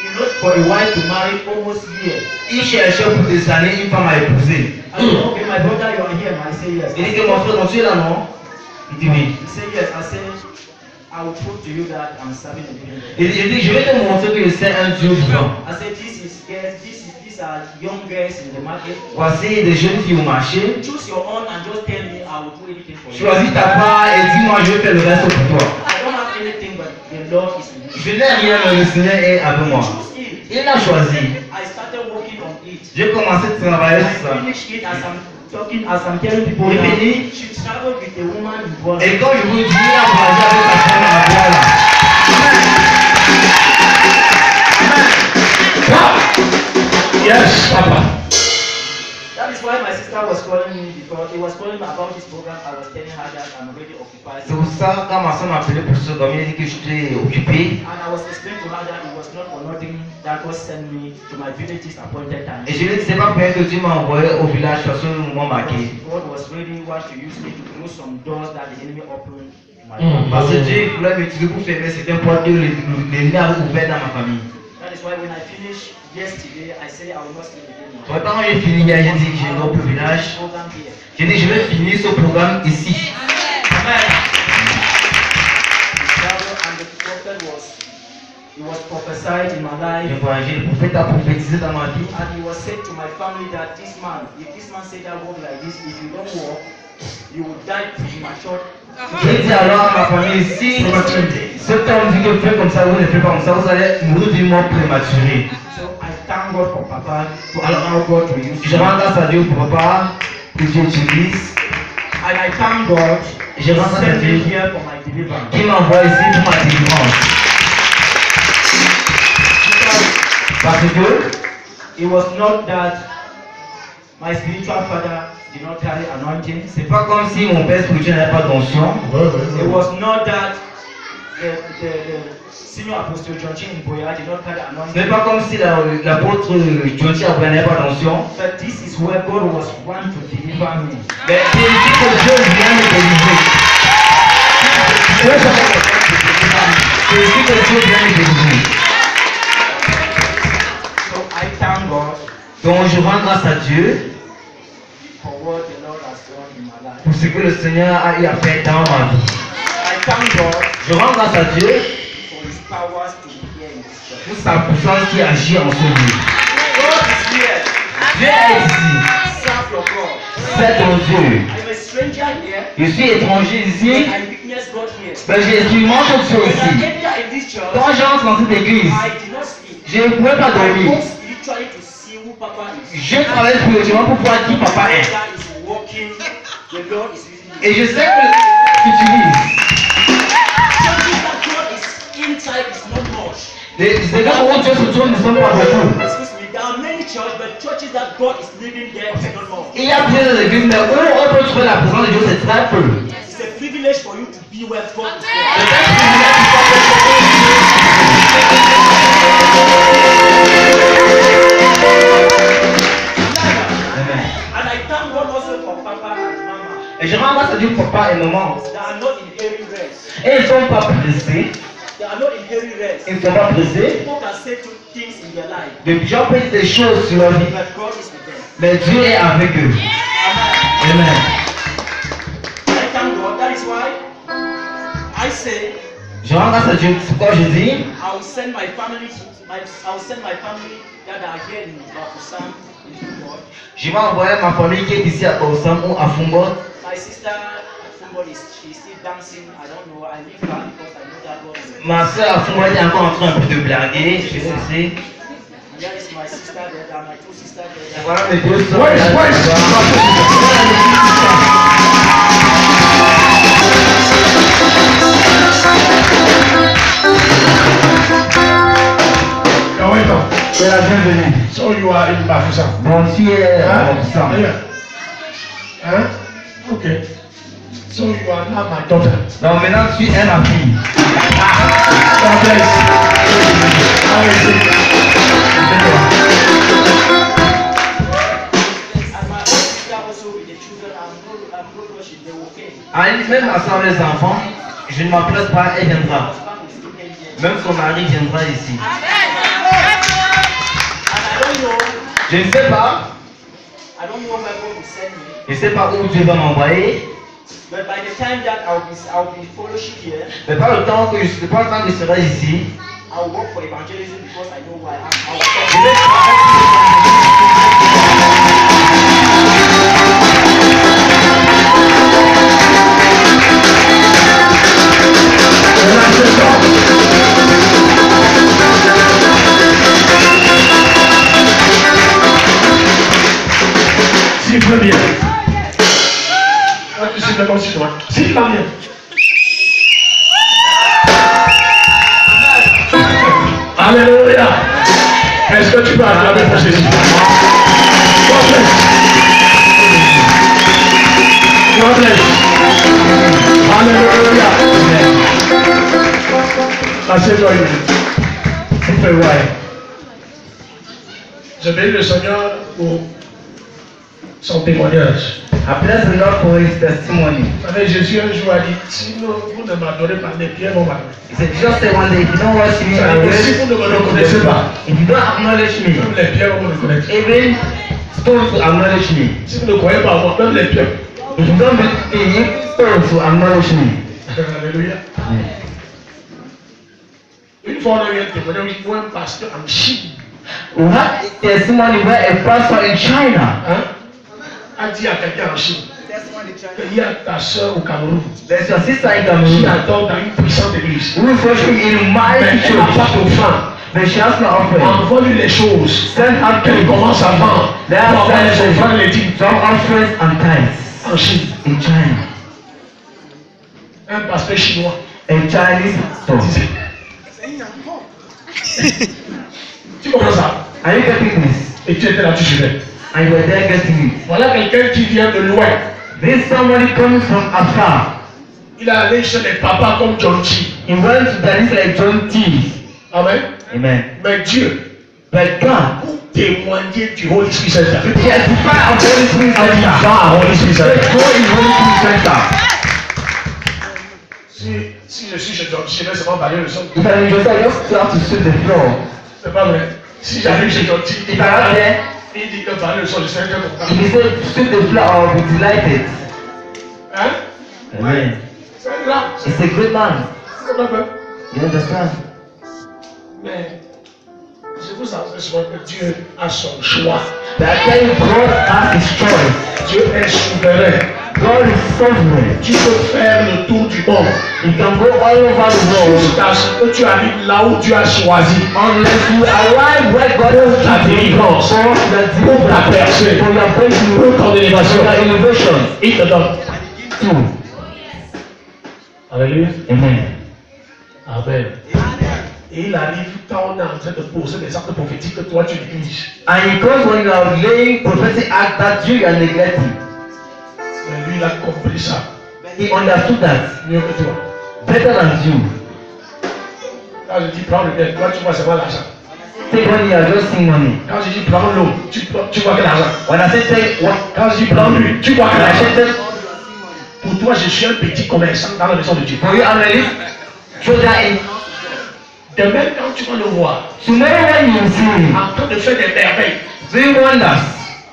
Speaker 4: He looked
Speaker 2: for a wife to marry,
Speaker 4: almost years.
Speaker 2: il cherchait pour des années une femme à épouser.
Speaker 4: I said, okay, my brother, you are here. I say yes.
Speaker 2: Il dit que mon frère, tu es là, non? Il dit oui.
Speaker 4: He said yes. I said, I will prove to you that I'm serving a living God.
Speaker 2: Il dit, je vais te montrer que je sais un Dieu vivant.
Speaker 4: I said, these are young girls in the market.
Speaker 2: Voici des jeunes filles au marché.
Speaker 4: Choose your own and just tell me I will do anything for you.
Speaker 2: Choisis ta part et dis-moi, je vais faire le reste pour toi.
Speaker 4: I don't have anything but the Lord is with me.
Speaker 2: Je n'ai rien, mais le Seigneur est avec moi.
Speaker 4: Choose it.
Speaker 2: Il l'a choisi.
Speaker 4: I started working on it.
Speaker 2: J'ai commencé à travailler sur ça.
Speaker 4: I finished it as I'm talking, as I'm telling people
Speaker 2: Et
Speaker 4: now.
Speaker 2: fini.
Speaker 4: She traveled with a woman in Bola.
Speaker 2: Et quand je vous dis, il a voyagé avec la femme à Douala.
Speaker 1: Yes, Papa.
Speaker 4: That is why my sister was calling me, because it was calling me about this program. I was telling her that I'm already occupied.
Speaker 2: C'est pour ça, quand ma soeur m'a appelé pour ce domaine, il a dit que j'étais occupé.
Speaker 4: And I was explaining to her that it was not for nothing that God sent me to my village's appointed time.
Speaker 2: Et je lui ai dit, c'est pas pour rien que Dieu m'a envoyé au village parce que le moment marqué.
Speaker 4: God was really want to use me to close some doors that the enemy opened to my
Speaker 2: Parce que Dieu voulait m'utiliser pour fermer certaines portes que l'ennemi avait ouvertes dans ma famille.
Speaker 4: That is why when I finished yesterday, I said I will not sleep again.
Speaker 2: Quand j'ai fini hier, j'ai dit que je vais au village.
Speaker 4: Program here.
Speaker 2: J'ai dit, je vais finir ce programme ici.
Speaker 4: Amen. And the prophet was prophesied in my
Speaker 2: J'ai
Speaker 4: life.
Speaker 2: voyagé, le prophète a prophétisé dans ma vie.
Speaker 4: And he was said to my family that this man, if this man said that walk like this, if you don't walk, you will die premature.
Speaker 2: J'ai dit alors à ma famille, si cet homme dit que faites comme ça, vous ne faites pas comme ça, vous allez mourir d'une mort prématurée.
Speaker 4: So I thank God for Papa to allow God to use
Speaker 2: Je
Speaker 4: him.
Speaker 2: rends grâce à Dieu pour papa, que Dieu utilise.
Speaker 4: And I thank God
Speaker 2: Je rends grâce à
Speaker 4: sent me
Speaker 2: Dieu
Speaker 4: here for my deliverance.
Speaker 2: qui m'envoie ici pour ma délivrance. Parce que
Speaker 4: It was not that my spiritual father did not carry anointing.
Speaker 2: c'est pas comme si mon père spirituel n'avait pas d'onction.
Speaker 4: It was not that the senior apostle John in Boya did not carry
Speaker 2: Ce
Speaker 4: anointing.
Speaker 2: n'est pas comme si l'apôtre Johnny n'avait pas d'onction.
Speaker 4: But this is where God was want to deliver me.
Speaker 2: Mais c'est ici que Dieu vient me délivrer. C'est ici que Dieu vient me délivrer.
Speaker 4: So I thank God
Speaker 2: Donc je rends grâce à Dieu
Speaker 4: for what the Lord has done in my life.
Speaker 2: pour ce que le Seigneur a eu à faire dans ma vie.
Speaker 4: I thank God
Speaker 2: Je rends grâce à Dieu
Speaker 4: for his powers to be here in this church.
Speaker 2: pour sa puissance qui agit en ce lieu.
Speaker 4: God is here.
Speaker 2: Dieu est ici.
Speaker 4: Serve your God.
Speaker 2: C'est ton Dieu.
Speaker 4: I'm a stranger here.
Speaker 2: Je suis étranger
Speaker 4: But
Speaker 2: ici,
Speaker 4: I witness God here.
Speaker 2: mais j'ai expérimenté Dieu
Speaker 4: When I
Speaker 2: ici.
Speaker 4: enter in this church,
Speaker 2: Quand j'entre dans cette église,
Speaker 4: I did not sleep.
Speaker 2: je ne pouvais pas
Speaker 4: I
Speaker 2: dormir.
Speaker 4: go spiritually to see who Papa is.
Speaker 2: Je travaille spirituellement pour voir qui papa est.
Speaker 4: God is working. The Lord is using me.
Speaker 2: Et je sais que j'utilise.
Speaker 4: Churches that God is inside is not much.
Speaker 2: Les églises où Dieu se trouve ne sont pas beaucoup.
Speaker 4: Excuse me, there are many churches, but churches that God is living there is not more.
Speaker 2: Il y a plusieurs églises, mais où on peut trouver la présence de Dieu, c'est très peu.
Speaker 4: It's a privilege for you to be where God is
Speaker 2: C'est
Speaker 4: there.
Speaker 2: un privilège Amen.
Speaker 4: And I thank God also for Papa and Mama.
Speaker 2: Et je rends grâce à Dieu pour papa et maman.
Speaker 4: They are not in hurry rest.
Speaker 2: Et ils ne sont pas pressés.
Speaker 4: They are not in hurry rest.
Speaker 2: Ils ne sont pas pressés.
Speaker 4: People can say two things in their life,
Speaker 2: Les gens peuvent des choses sur leur vie.
Speaker 4: but God is with them.
Speaker 2: Mais Dieu est avec eux.
Speaker 4: Amen.
Speaker 2: Amen.
Speaker 4: I thank God. That is why I say
Speaker 2: Je rends grâce à Dieu. C'est pourquoi je dis,
Speaker 4: I will send my family. I will send my family that are here in Bakusam in Fumbo.
Speaker 2: je vais envoyer ma famille qui est ici à Osam ou à Fumbo.
Speaker 4: My sister Fumbo she's still dancing. I don't know. I leave her because I know that God is with her.
Speaker 2: Ma soeur à Fumbo est encore en train un peu de blaguer. Je sais aussi.
Speaker 4: There is my sister there. There are my two sisters there.
Speaker 2: Voilà mes deux soeurs.
Speaker 1: Where You're welcome.
Speaker 2: C'est la bienvenue.
Speaker 1: So you are in Bafoussam.
Speaker 2: Bon, tu es à Osam.
Speaker 1: Huh? Okay. So you are now my daughter.
Speaker 2: Donc maintenant tu es ma fille.
Speaker 1: God bless. How is it?
Speaker 4: And my other sister also with the children. I'm not rushing. They will okay.
Speaker 2: Alice, même à sans les enfants, je ne m'apprête pas, elle viendra.
Speaker 4: Husband is still here.
Speaker 2: Même son mari viendra ici.
Speaker 4: And I don't know.
Speaker 2: Je ne sais pas,
Speaker 4: I don't know where God will send me.
Speaker 2: je ne sais pas où Dieu va m'envoyer,
Speaker 4: But by the time that I'll be fellowship here,
Speaker 2: mais pas le temps que je serai ici.
Speaker 4: I'll work for evangelism because I know who I am.
Speaker 2: Je vais travailler pour
Speaker 1: Est-ce que tu peux acclamer pour ceci? God bless. God bless. Alléluia. Passez-toi une minute.
Speaker 2: Sit for a while.
Speaker 1: Je bénis le Seigneur pour son témoignage.
Speaker 2: I bless the Lord for his testimony.
Speaker 1: Vous savez, Jésus un jour a dit, si vous ne m'adorez pas, les pierres vont m'adorer.
Speaker 2: He said, just say one day, if you don't worship me, I will.
Speaker 1: Si vous ne me reconnaissez pas,
Speaker 2: If you don't acknowledge me,
Speaker 1: même les pierres vont me reconnaître.
Speaker 2: even stones will acknowledge me.
Speaker 1: Si vous ne croyez pas à moi, même les pierres.
Speaker 2: If you don't believe, stones will acknowledge me.
Speaker 1: Alléluia. Une fois, on a eu un témoignage où un pasteur en Chine
Speaker 2: We had a testimony where a pastor in China
Speaker 1: a dit à quelqu'un en Chine qu'il y a ta soeur au Cameroun
Speaker 2: there's your sister in
Speaker 1: qui
Speaker 2: Cameroon
Speaker 1: adore dans une puissante église.
Speaker 2: who is worshiping in my
Speaker 1: Mais elle n'a pas
Speaker 2: church,
Speaker 1: d'offrande.
Speaker 2: but she has no offering.
Speaker 1: Envoie-lui les choses.
Speaker 2: Send her
Speaker 1: Qu'elle
Speaker 2: things.
Speaker 1: commence à vendre.
Speaker 2: There
Speaker 1: Pour
Speaker 2: are
Speaker 1: avoir les offrandes et les dîmes
Speaker 2: some offerings and tithes
Speaker 1: en Chine.
Speaker 2: in China.
Speaker 1: Un pasteur chinois
Speaker 2: A Chinese store.
Speaker 1: disait. Tu comprends ça?
Speaker 2: Are you getting this?
Speaker 1: Et tu étais là, tu suivais.
Speaker 2: And you were there getting it.
Speaker 1: Voilà quelqu'un qui vient de loin.
Speaker 2: This somebody comes from afar.
Speaker 1: Il est allé chez les papas comme John Chi.
Speaker 2: He went to that is like John T.
Speaker 1: Amen.
Speaker 2: Amen.
Speaker 1: Mais Dieu,
Speaker 2: But God,
Speaker 1: pour témoigner du Holy Spirit Center.
Speaker 2: he testified of Holy Spirit
Speaker 1: Ah, il
Speaker 2: Center.
Speaker 1: va à Holy Spirit
Speaker 2: Let's
Speaker 1: Center.
Speaker 2: go in Holy Spirit Center.
Speaker 1: Si je suis chez John Chi, je vais seulement balayer le sol.
Speaker 2: If I just I just have to sweep the floor.
Speaker 1: C'est pas vrai. Si j'arrive chez John Chi,
Speaker 2: If I am there,
Speaker 1: il dit que balayer le sol, je serai très content.
Speaker 2: if he said sweep the floor, I will be delighted.
Speaker 1: Hein?
Speaker 2: Amen.
Speaker 1: C'est un grand.
Speaker 2: He's a great man.
Speaker 1: C'est pas vrai.
Speaker 2: You understand?
Speaker 1: Mais je vous annonce souvent que Dieu a son choix.
Speaker 2: But I tell you, God has his choice.
Speaker 1: Dieu est souverain.
Speaker 2: God is sovereign.
Speaker 1: Tu peux faire le tour du monde
Speaker 2: You can go all over the world
Speaker 1: jusqu'à ce que tu arrives là où Dieu a choisi.
Speaker 2: unless you arrive where God has
Speaker 1: La délivrance,
Speaker 2: for the
Speaker 1: pour ta percée,
Speaker 2: for your breakthrough,
Speaker 1: pour ton
Speaker 2: for
Speaker 1: élévation.
Speaker 2: your innovation.
Speaker 1: Il te donne.
Speaker 2: Too.
Speaker 1: Alléluia.
Speaker 2: Amen.
Speaker 1: Amen. Et il arrive quand on est en train de poser des actes prophétiques que toi tu négliges.
Speaker 2: And it comes when you are laying prophetic act that you are neglecting.
Speaker 1: Mais lui, il a compris ça
Speaker 2: He understood that
Speaker 1: mieux que toi.
Speaker 2: better than you.
Speaker 1: Quand je dis prends le bien, toi tu vois seulement l'argent.
Speaker 2: Take money, you are just seeing money.
Speaker 1: Quand je dis prends l'eau, tu vois que l'argent.
Speaker 2: When I say take what,
Speaker 1: Quand je dis prends lui, tu vois que
Speaker 2: when I
Speaker 1: l'argent.
Speaker 2: say take
Speaker 1: Pour toi, je suis un petit commerçant dans la maison de Dieu.
Speaker 2: for you, I'm ready. Throw that in.
Speaker 1: Demain, quand tu vas le voir,
Speaker 2: Tomorrow when you see him,
Speaker 1: en train de faire des merveilles,
Speaker 2: doing wonders,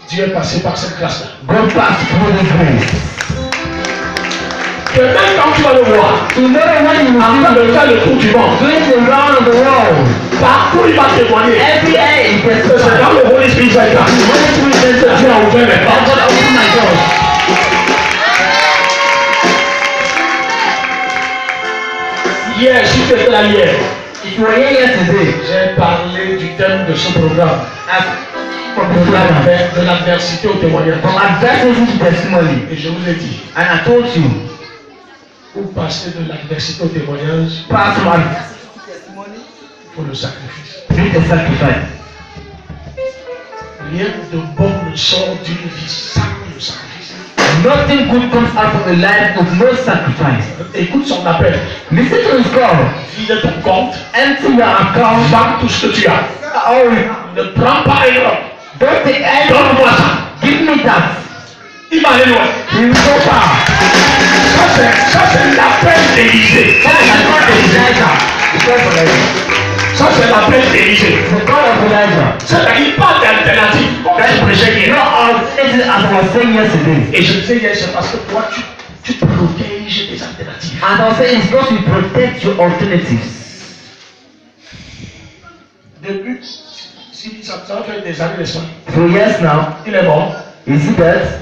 Speaker 1: Dieu est passé par cette classe-là.
Speaker 2: God passed through this grace.
Speaker 1: Demain, quand tu vas le voir,
Speaker 2: Tomorrow when you
Speaker 1: en train
Speaker 2: see
Speaker 1: de faire le tour du monde,
Speaker 2: doing the round of the world,
Speaker 1: partout il va témoigner.
Speaker 2: every day he
Speaker 1: Que c'est
Speaker 2: testifies.
Speaker 1: dans le Holy Spirit Center.
Speaker 2: Holy Spirit says that
Speaker 1: Dieu a ouvert les
Speaker 2: God
Speaker 1: portes.
Speaker 2: opened my doors.
Speaker 1: Hier, si tu étais là hier,
Speaker 2: If you were here yesterday,
Speaker 1: j'ai parlé du thème de ce programme,
Speaker 2: from the program,
Speaker 1: de l'adversité au témoignage.
Speaker 2: from adversity to testimony,
Speaker 1: Et je vous ai dit,
Speaker 2: and I told you,
Speaker 1: pour passer de l'adversité au témoignage,
Speaker 2: pass from adversity to testimony,
Speaker 1: il faut le sacrifice.
Speaker 2: need a sacrifice.
Speaker 1: Rien de bon ne sort d'une vie sans le sacrifice.
Speaker 2: Nothing good comes out of a life with no sacrifice.
Speaker 1: Écoute son appel.
Speaker 2: Listen to his call.
Speaker 1: Vide ton compte.
Speaker 2: Empty your account.
Speaker 1: Vends tout ce que tu as.
Speaker 2: Oh,
Speaker 1: Ne prends pas un euro.
Speaker 2: don't take any.
Speaker 1: Donne-moi ça.
Speaker 2: Give me that.
Speaker 1: Il va aller loin.
Speaker 2: He will go far.
Speaker 1: Ça c'est l'appel d'Élysée.
Speaker 2: That is not Elijah. The call of Elijah.
Speaker 1: Ça c'est l'appel d'Élysée.
Speaker 2: The call of Elijah.
Speaker 1: C'est-à-dire pas d'alternative. Comme je prêchais hier.
Speaker 2: No, as I was saying yesterday.
Speaker 1: Et je disais hier, c'est parce que toi tu protèges tes alternatives.
Speaker 2: And I was saying it's because you protect your alternatives.
Speaker 1: Depuis, si ça fait des années, n'est-ce pas?
Speaker 2: For years now,
Speaker 1: Il est mort.
Speaker 2: you see that?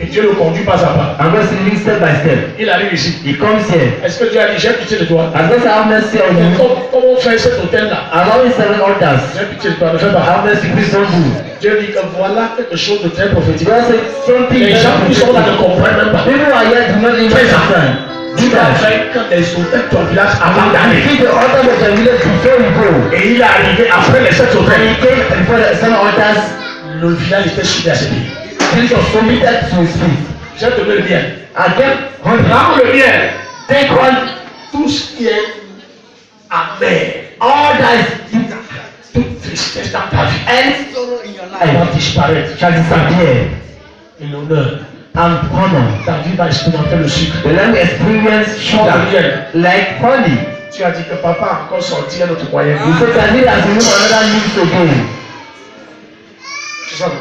Speaker 1: Et Dieu le conduit pas à pas.
Speaker 2: I'm just living step by step.
Speaker 1: Il arrive ici.
Speaker 2: He comes here.
Speaker 1: Est-ce que Dieu a dit, j'ai pitié de toi?
Speaker 2: As God have mercy on
Speaker 1: Mais
Speaker 2: you.
Speaker 1: comme on fait cet hôtel-là,
Speaker 2: As always 7 altars.
Speaker 1: j'ai pitié de toi, ne fais pas.
Speaker 2: Have mercy, please don't do.
Speaker 1: Dieu dit que voilà quelque chose de très prophétique.
Speaker 2: God said something
Speaker 1: Les gens qui sont là ne comprennent même pas.
Speaker 2: People are here do not even
Speaker 1: Fais ça.
Speaker 2: understand.
Speaker 1: Tu vas faire quand les hôtels de ton village avant d'aller.
Speaker 2: Defeat the altars of the village before you go.
Speaker 1: Et il est arrivé après les 7
Speaker 2: When
Speaker 1: hôtels.
Speaker 2: he came before the 7 altars,
Speaker 1: Le village était soumis à ses pieds.
Speaker 2: he was submitted to his feet.
Speaker 1: J'ai donné le miel.
Speaker 2: Again,
Speaker 1: Prends le miel.
Speaker 2: take one,
Speaker 1: Tout ce qui est amer,
Speaker 2: all that is bitter
Speaker 1: toute tristesse dans ta vie,
Speaker 2: and sorrow in your
Speaker 1: elle va
Speaker 2: life
Speaker 1: disparaître.
Speaker 2: shall disappear.
Speaker 1: Et l'honneur,
Speaker 2: And honor.
Speaker 1: ta vie va expérimenter le sucre.
Speaker 2: The land will experience sugar like honey.
Speaker 1: Tu as dit que papa a encore sorti un autre moyen.
Speaker 2: You said that he has removed another means again.
Speaker 1: C'est ça, non?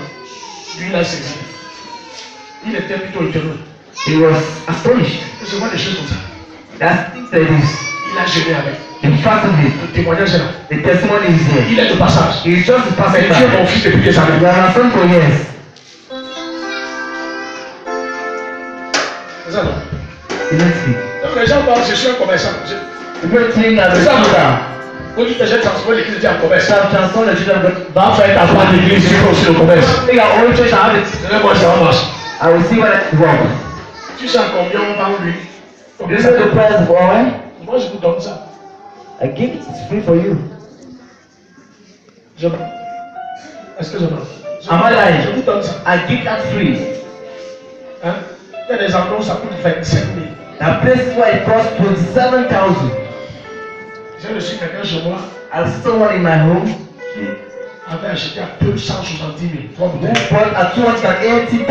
Speaker 1: Lui, il a saisi. Il était plutôt étonné.
Speaker 2: He was astonished.
Speaker 1: Je vois des choses comme ça.
Speaker 2: That things like this.
Speaker 1: Il a gêné avec.
Speaker 2: He fasted it.
Speaker 1: Le témoignage est là.
Speaker 2: The testimony is here.
Speaker 1: Il est de passage.
Speaker 2: He is just
Speaker 1: Mais
Speaker 2: passing
Speaker 1: Dieu est mon
Speaker 2: by.
Speaker 1: fils depuis des années.
Speaker 2: You are my son for years.
Speaker 1: C'est ça, non?
Speaker 2: Isn't it?
Speaker 1: Donc les gens pensent, je suis un commerçant.
Speaker 2: The great thing as a leader.
Speaker 1: On dit que j'ai transformé l'église en commerce.
Speaker 2: Shall transform the children of God.
Speaker 1: Va faire ta foi d'église, il faut aussi le commerce.
Speaker 2: Take our own church and have it.
Speaker 1: C'est là moi ça va marcher.
Speaker 2: I will see what I work.
Speaker 1: Tu sais à combien on vend lui? Combien
Speaker 2: This
Speaker 1: ça
Speaker 2: is the
Speaker 1: coûte?
Speaker 2: price of oil.
Speaker 1: Moi je vous donne ça.
Speaker 2: I give it. It's free for you.
Speaker 1: Je vends. Est-ce que je vends?
Speaker 2: Am I lying?
Speaker 1: Je vous donne ça.
Speaker 2: I give that free.
Speaker 1: Hein? Il y a des endroits où ça coûte 25 000.
Speaker 2: Now places where it costs 27,000.
Speaker 1: J'ai reçu quelqu'un chez moi
Speaker 2: I saw one in my home
Speaker 1: qui avait acheté à 270 000. Trois
Speaker 2: who
Speaker 1: bouteilles.
Speaker 2: bought at 280,000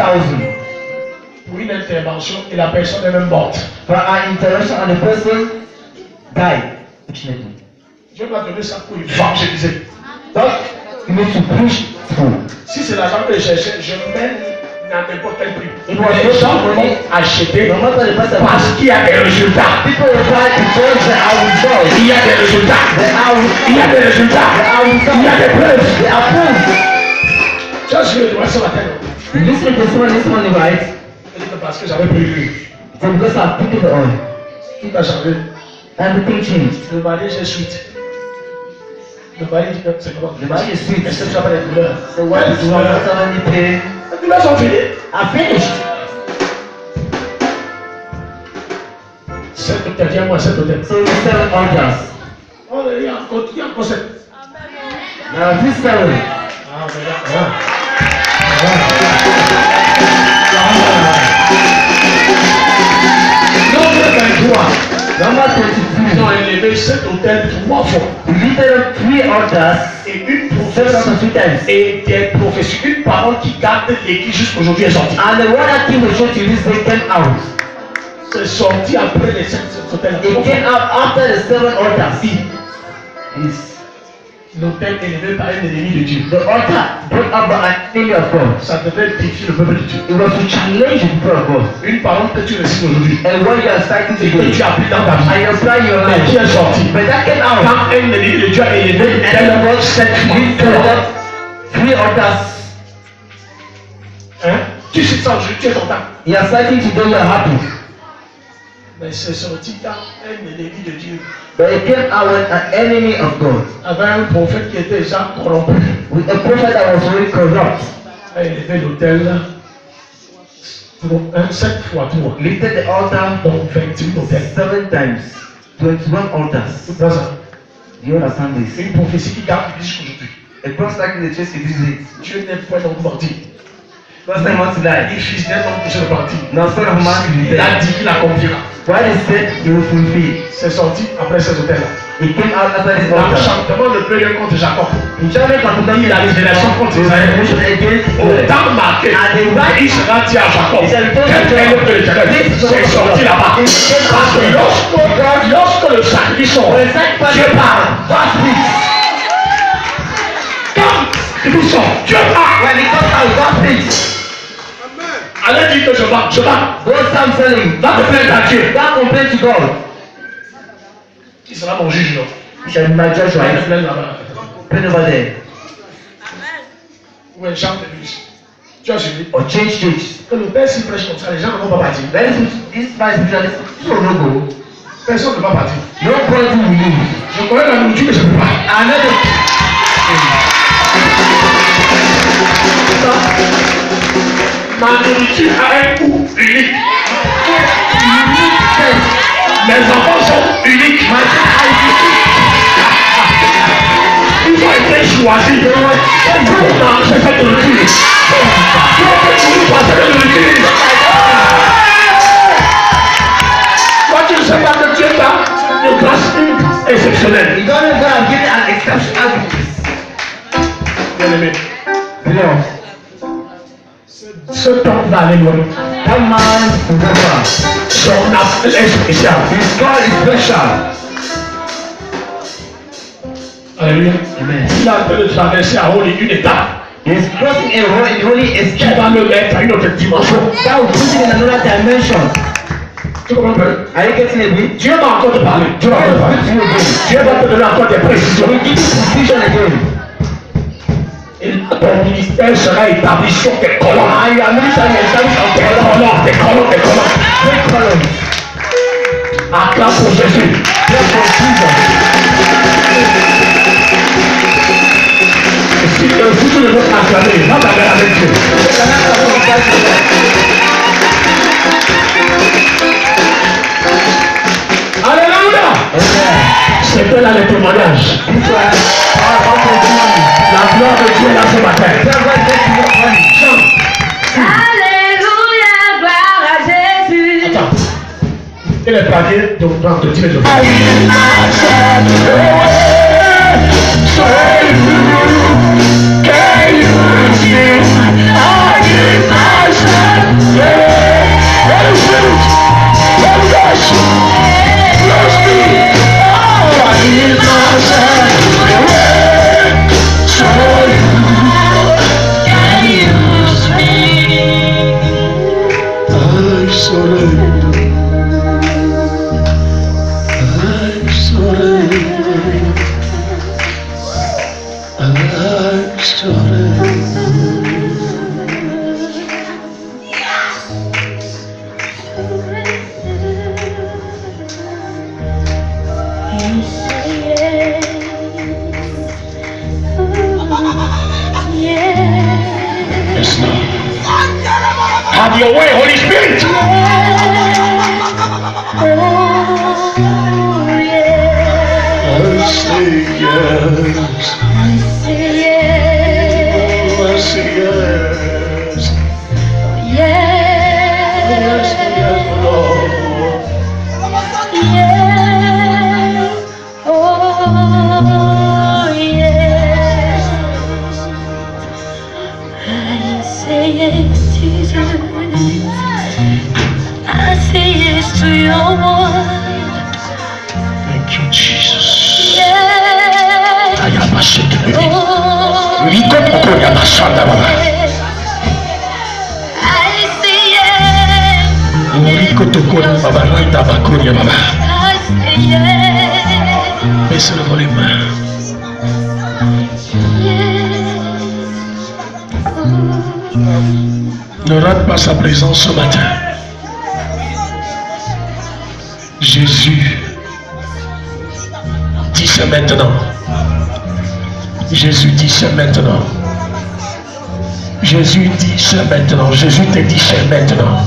Speaker 1: Pour une intervention et la personne est même morte.
Speaker 2: for our intervention and the person died. Fortunately.
Speaker 1: Dieu m'a donné ça pour évangéliser.
Speaker 2: So you need to push through.
Speaker 1: Si c'est l'argent que je cherchais, je mène à n'importe quel prix.
Speaker 2: It was
Speaker 1: Les gens
Speaker 2: not
Speaker 1: vont
Speaker 2: money.
Speaker 1: acheter
Speaker 2: No matter the price of
Speaker 1: parce qu'il y a des résultats.
Speaker 2: people will buy the church that I will join.
Speaker 1: Il y a des résultats. Il y a des résultats. Il y a des preuves.
Speaker 2: They are proof.
Speaker 1: Tu as suivi le droit ce matin.
Speaker 2: You listen to someone this morning, right?
Speaker 1: Je dis que parce que j'avais pris lui.
Speaker 2: So because I've taken the oil,
Speaker 1: Tout a changé.
Speaker 2: everything changed.
Speaker 1: Le mariage est suite. Le mariage dit que c'est comment?
Speaker 2: The marriage is sweet.
Speaker 1: Est-ce que tu as pas les douleurs?
Speaker 2: So what is wrong? Not having any pain.
Speaker 1: Les douleurs sont finies.
Speaker 2: I finished.
Speaker 1: Cet hôtel, viens moi, cet hôtel.
Speaker 2: So we 7 altars.
Speaker 1: Oh, il y a encore sept.
Speaker 2: Now this 7.
Speaker 1: Ah, mais là, Nombre 23.
Speaker 2: Number
Speaker 1: Ils
Speaker 2: 22.
Speaker 1: ont élevé cet hôtel 3 fois.
Speaker 2: We lifted up 3 altars.
Speaker 1: Et une
Speaker 2: 7
Speaker 1: prophétie.
Speaker 2: altars 3 times.
Speaker 1: Et des prophéties. Une parole qui garde l'église jusqu'aujourd'hui est sortie.
Speaker 2: And the one that came to church in this day came out.
Speaker 1: C'est sorti après les 7 hôtels.
Speaker 2: It came out after the 7 altars. Is
Speaker 1: L'hôtel élevé par un ennemi de Dieu.
Speaker 2: the altar brought up by an enemy of God.
Speaker 1: Ça devait défier le peuple de Dieu.
Speaker 2: It was to challenge the people of God.
Speaker 1: Une parole que tu récites aujourd'hui.
Speaker 2: And what you are citing
Speaker 1: Et que
Speaker 2: today,
Speaker 1: tu appliques dans ta vie.
Speaker 2: and you apply your
Speaker 1: Mais qui
Speaker 2: life.
Speaker 1: est sorti?
Speaker 2: But that came out.
Speaker 1: Quand un ennemi de Dieu a élevé
Speaker 2: And
Speaker 1: tel 7 fois.
Speaker 2: lifted up 3 altars.
Speaker 1: Hein? Tu cites ça aujourd'hui, tu es content.
Speaker 2: You are citing today, you are happy.
Speaker 1: Mais c'est sorti quand un ennemi de Dieu
Speaker 2: But it came out when an enemy of God,
Speaker 1: avait un prophète qui était déjà corrompu.
Speaker 2: with a prophet that was very corrupt,
Speaker 1: A élevé l'autel pour un 7 fois 3.
Speaker 2: lifted the altar
Speaker 1: Donc 28 hôtels.
Speaker 2: 7 times, 21 altars.
Speaker 1: C'est pas ça.
Speaker 2: Do you understand this?
Speaker 1: C'est une prophétie qui garde l'église jusqu'aujourd'hui.
Speaker 2: A prophet like in the church in this day.
Speaker 1: Dieu n'est point donc menti.
Speaker 2: First time want to
Speaker 1: Il
Speaker 2: die.
Speaker 1: fils d'un homme touché le parti.
Speaker 2: Now son of man will be
Speaker 1: Il a
Speaker 2: dead.
Speaker 1: dit qu'il accomplira.
Speaker 2: What is said, he will fulfill.
Speaker 1: C'est sorti après ces hôtels-là.
Speaker 2: It came out after this altar.
Speaker 1: L'enchantement ne peut rien contre Jacob.
Speaker 2: In January,
Speaker 1: Il a révélation contre Israël.
Speaker 2: against
Speaker 1: Au temps marqué, il sera dit à Jacob, quel est le Dieu de l'Éternel? C'est sorti là-bas. Parce que lorsque le sacrifice sort, Dieu parle. Quand il sort, Dieu parle.
Speaker 2: when it comes out, God speaks.
Speaker 1: Allez dire que je vends, je vends.
Speaker 2: Go start selling.
Speaker 1: Va te plaindre à Dieu.
Speaker 2: Don't complain to God.
Speaker 1: Qui sera mon juge, non?
Speaker 2: He shall be my judge,
Speaker 1: Va te
Speaker 2: right?
Speaker 1: plaindre là-bas.
Speaker 2: Plain over there.
Speaker 1: Ou un champ de l'église. Tu as suivi?
Speaker 2: Or change church.
Speaker 1: Que le Père s'y prêche comme ça, les gens ne vont pas partir.
Speaker 2: This vice spiritualist, people will not go.
Speaker 1: Personne ne va partir.
Speaker 2: Nobody will leave.
Speaker 1: Je connais la nourriture que je ne peux pas.
Speaker 2: Another.
Speaker 1: Ma nourriture a un coût unique. Mes enfants sont uniques. Ils ont été choisis. Pourtant, c'est fait de l'utile. Quand tu ne sais pas que Dieu t'a une grâce exceptionnelle.
Speaker 2: You don't know God has given an exceptional gift.
Speaker 1: Bien-aimé,
Speaker 2: Beloved,
Speaker 1: ce temps va aller loin.
Speaker 2: that man is over.
Speaker 1: Son appel est spécial.
Speaker 2: His call is special.
Speaker 1: Alléluia.
Speaker 2: Amen.
Speaker 1: Il a appelé de traverser à haut une étape.
Speaker 2: He's crossing a holy
Speaker 1: Qui
Speaker 2: escape.
Speaker 1: va le mettre à une autre dimension.
Speaker 2: That will put him in another dimension.
Speaker 1: Tu comprends peu?
Speaker 2: Are you getting it?
Speaker 1: Dieu va encore te parler. Dieu va te parler. Dieu va te donner encore des précisions.
Speaker 2: We give you precision again.
Speaker 1: Et ton ministère sera établi sur tes colonnes.
Speaker 2: And you are ministering established on
Speaker 1: Tes colonnes, tes colonnes, tes colonnes.
Speaker 2: great columns.
Speaker 1: Acclame pour Jésus.
Speaker 2: Pray for Jesus.
Speaker 1: Et si tu ne veux pas acclamer, va t'aller avec Dieu.
Speaker 2: You cannot perform without Jesus.
Speaker 1: Alléluia.
Speaker 2: Amen.
Speaker 1: C'était là le témoignage.
Speaker 2: This was our testimony.
Speaker 1: La gloire de Dieu là ce matin.
Speaker 2: That's why testimony.
Speaker 1: Chante.
Speaker 3: Alléluia, gloire à Jésus.
Speaker 1: Attends. Il est parti de dire le Have your way, Holy Spirit. I say yes. I say yes. Yes, yes, Lord.
Speaker 3: To your word,
Speaker 1: Thank you, Jesus.
Speaker 3: yes.
Speaker 1: Ayabashikiri.
Speaker 3: Oh,
Speaker 1: Likopoko yabashanda baba.
Speaker 3: I say yes.
Speaker 1: Likotoko baba loinda bakuri baba.
Speaker 3: I say yes.
Speaker 1: Baissez le volume. Ne rate pas sa présence ce matin. Jésus dit c'est maintenant. Jésus dit c'est maintenant. Jésus dit c'est maintenant. Jésus te dit c'est maintenant.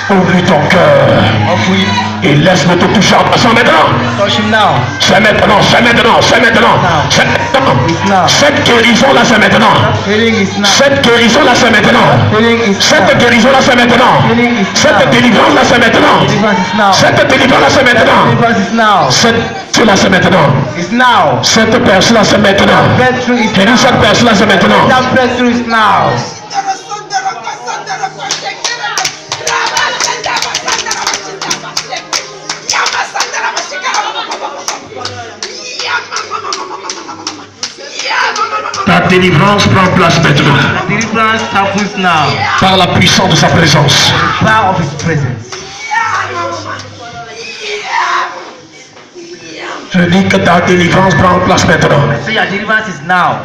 Speaker 1: Ouvre ton cœur et laisse-le te toucher en passant maintenant.
Speaker 2: Touch him now.
Speaker 1: C'est maintenant, c'est maintenant, c'est maintenant, c'est maintenant. Cette guérison là c'est maintenant.
Speaker 2: Healing is now.
Speaker 1: Cette guérison là c'est maintenant.
Speaker 2: Healing is
Speaker 1: Cette
Speaker 2: now.
Speaker 1: guérison là c'est maintenant. Cette délivrance là c'est maintenant.
Speaker 2: Deliverance is now.
Speaker 1: Cette délivrance là c'est maintenant.
Speaker 2: Deliverance is now.
Speaker 1: Cette là c'est maintenant.
Speaker 2: It's now.
Speaker 1: Cette personne là c'est maintenant.
Speaker 2: Breakthrough is
Speaker 1: Et nous cette
Speaker 2: now.
Speaker 1: personne là c'est maintenant.
Speaker 2: That breakthrough is now.
Speaker 1: Ta délivrance prend place maintenant.
Speaker 2: Deliverance happens now.
Speaker 1: Par la puissance de sa présence.
Speaker 2: Power of his presence.
Speaker 1: Je dis que ta délivrance prend place maintenant.
Speaker 2: So your deliverance is now.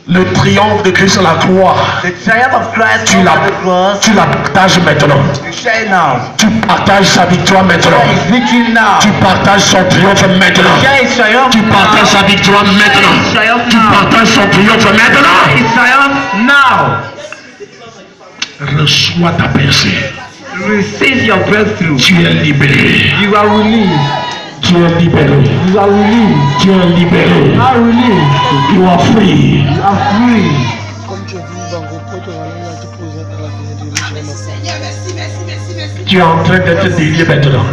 Speaker 1: Le triomphe de Christ sur la croix,
Speaker 2: The triumph of Christ
Speaker 1: tu
Speaker 2: on
Speaker 1: la,
Speaker 2: the cross.
Speaker 1: tu la partages maintenant.
Speaker 2: You share it now.
Speaker 1: Tu partages sa victoire maintenant.
Speaker 2: Share his victory now.
Speaker 1: Tu partages son triomphe maintenant.
Speaker 2: Share his triumph
Speaker 1: Tu partages sa
Speaker 2: now.
Speaker 1: victoire maintenant. Tu partages son triomphe maintenant.
Speaker 2: His triumph now.
Speaker 1: Reçois ta percée.
Speaker 2: receive your breakthrough.
Speaker 1: Tu es libéré.
Speaker 2: You are released.
Speaker 1: Tu es libéré.
Speaker 2: You are released.
Speaker 1: Tu es libéré.
Speaker 2: You are released.
Speaker 1: You are free.
Speaker 2: You are free.
Speaker 1: Tu es en train de te délier maintenant.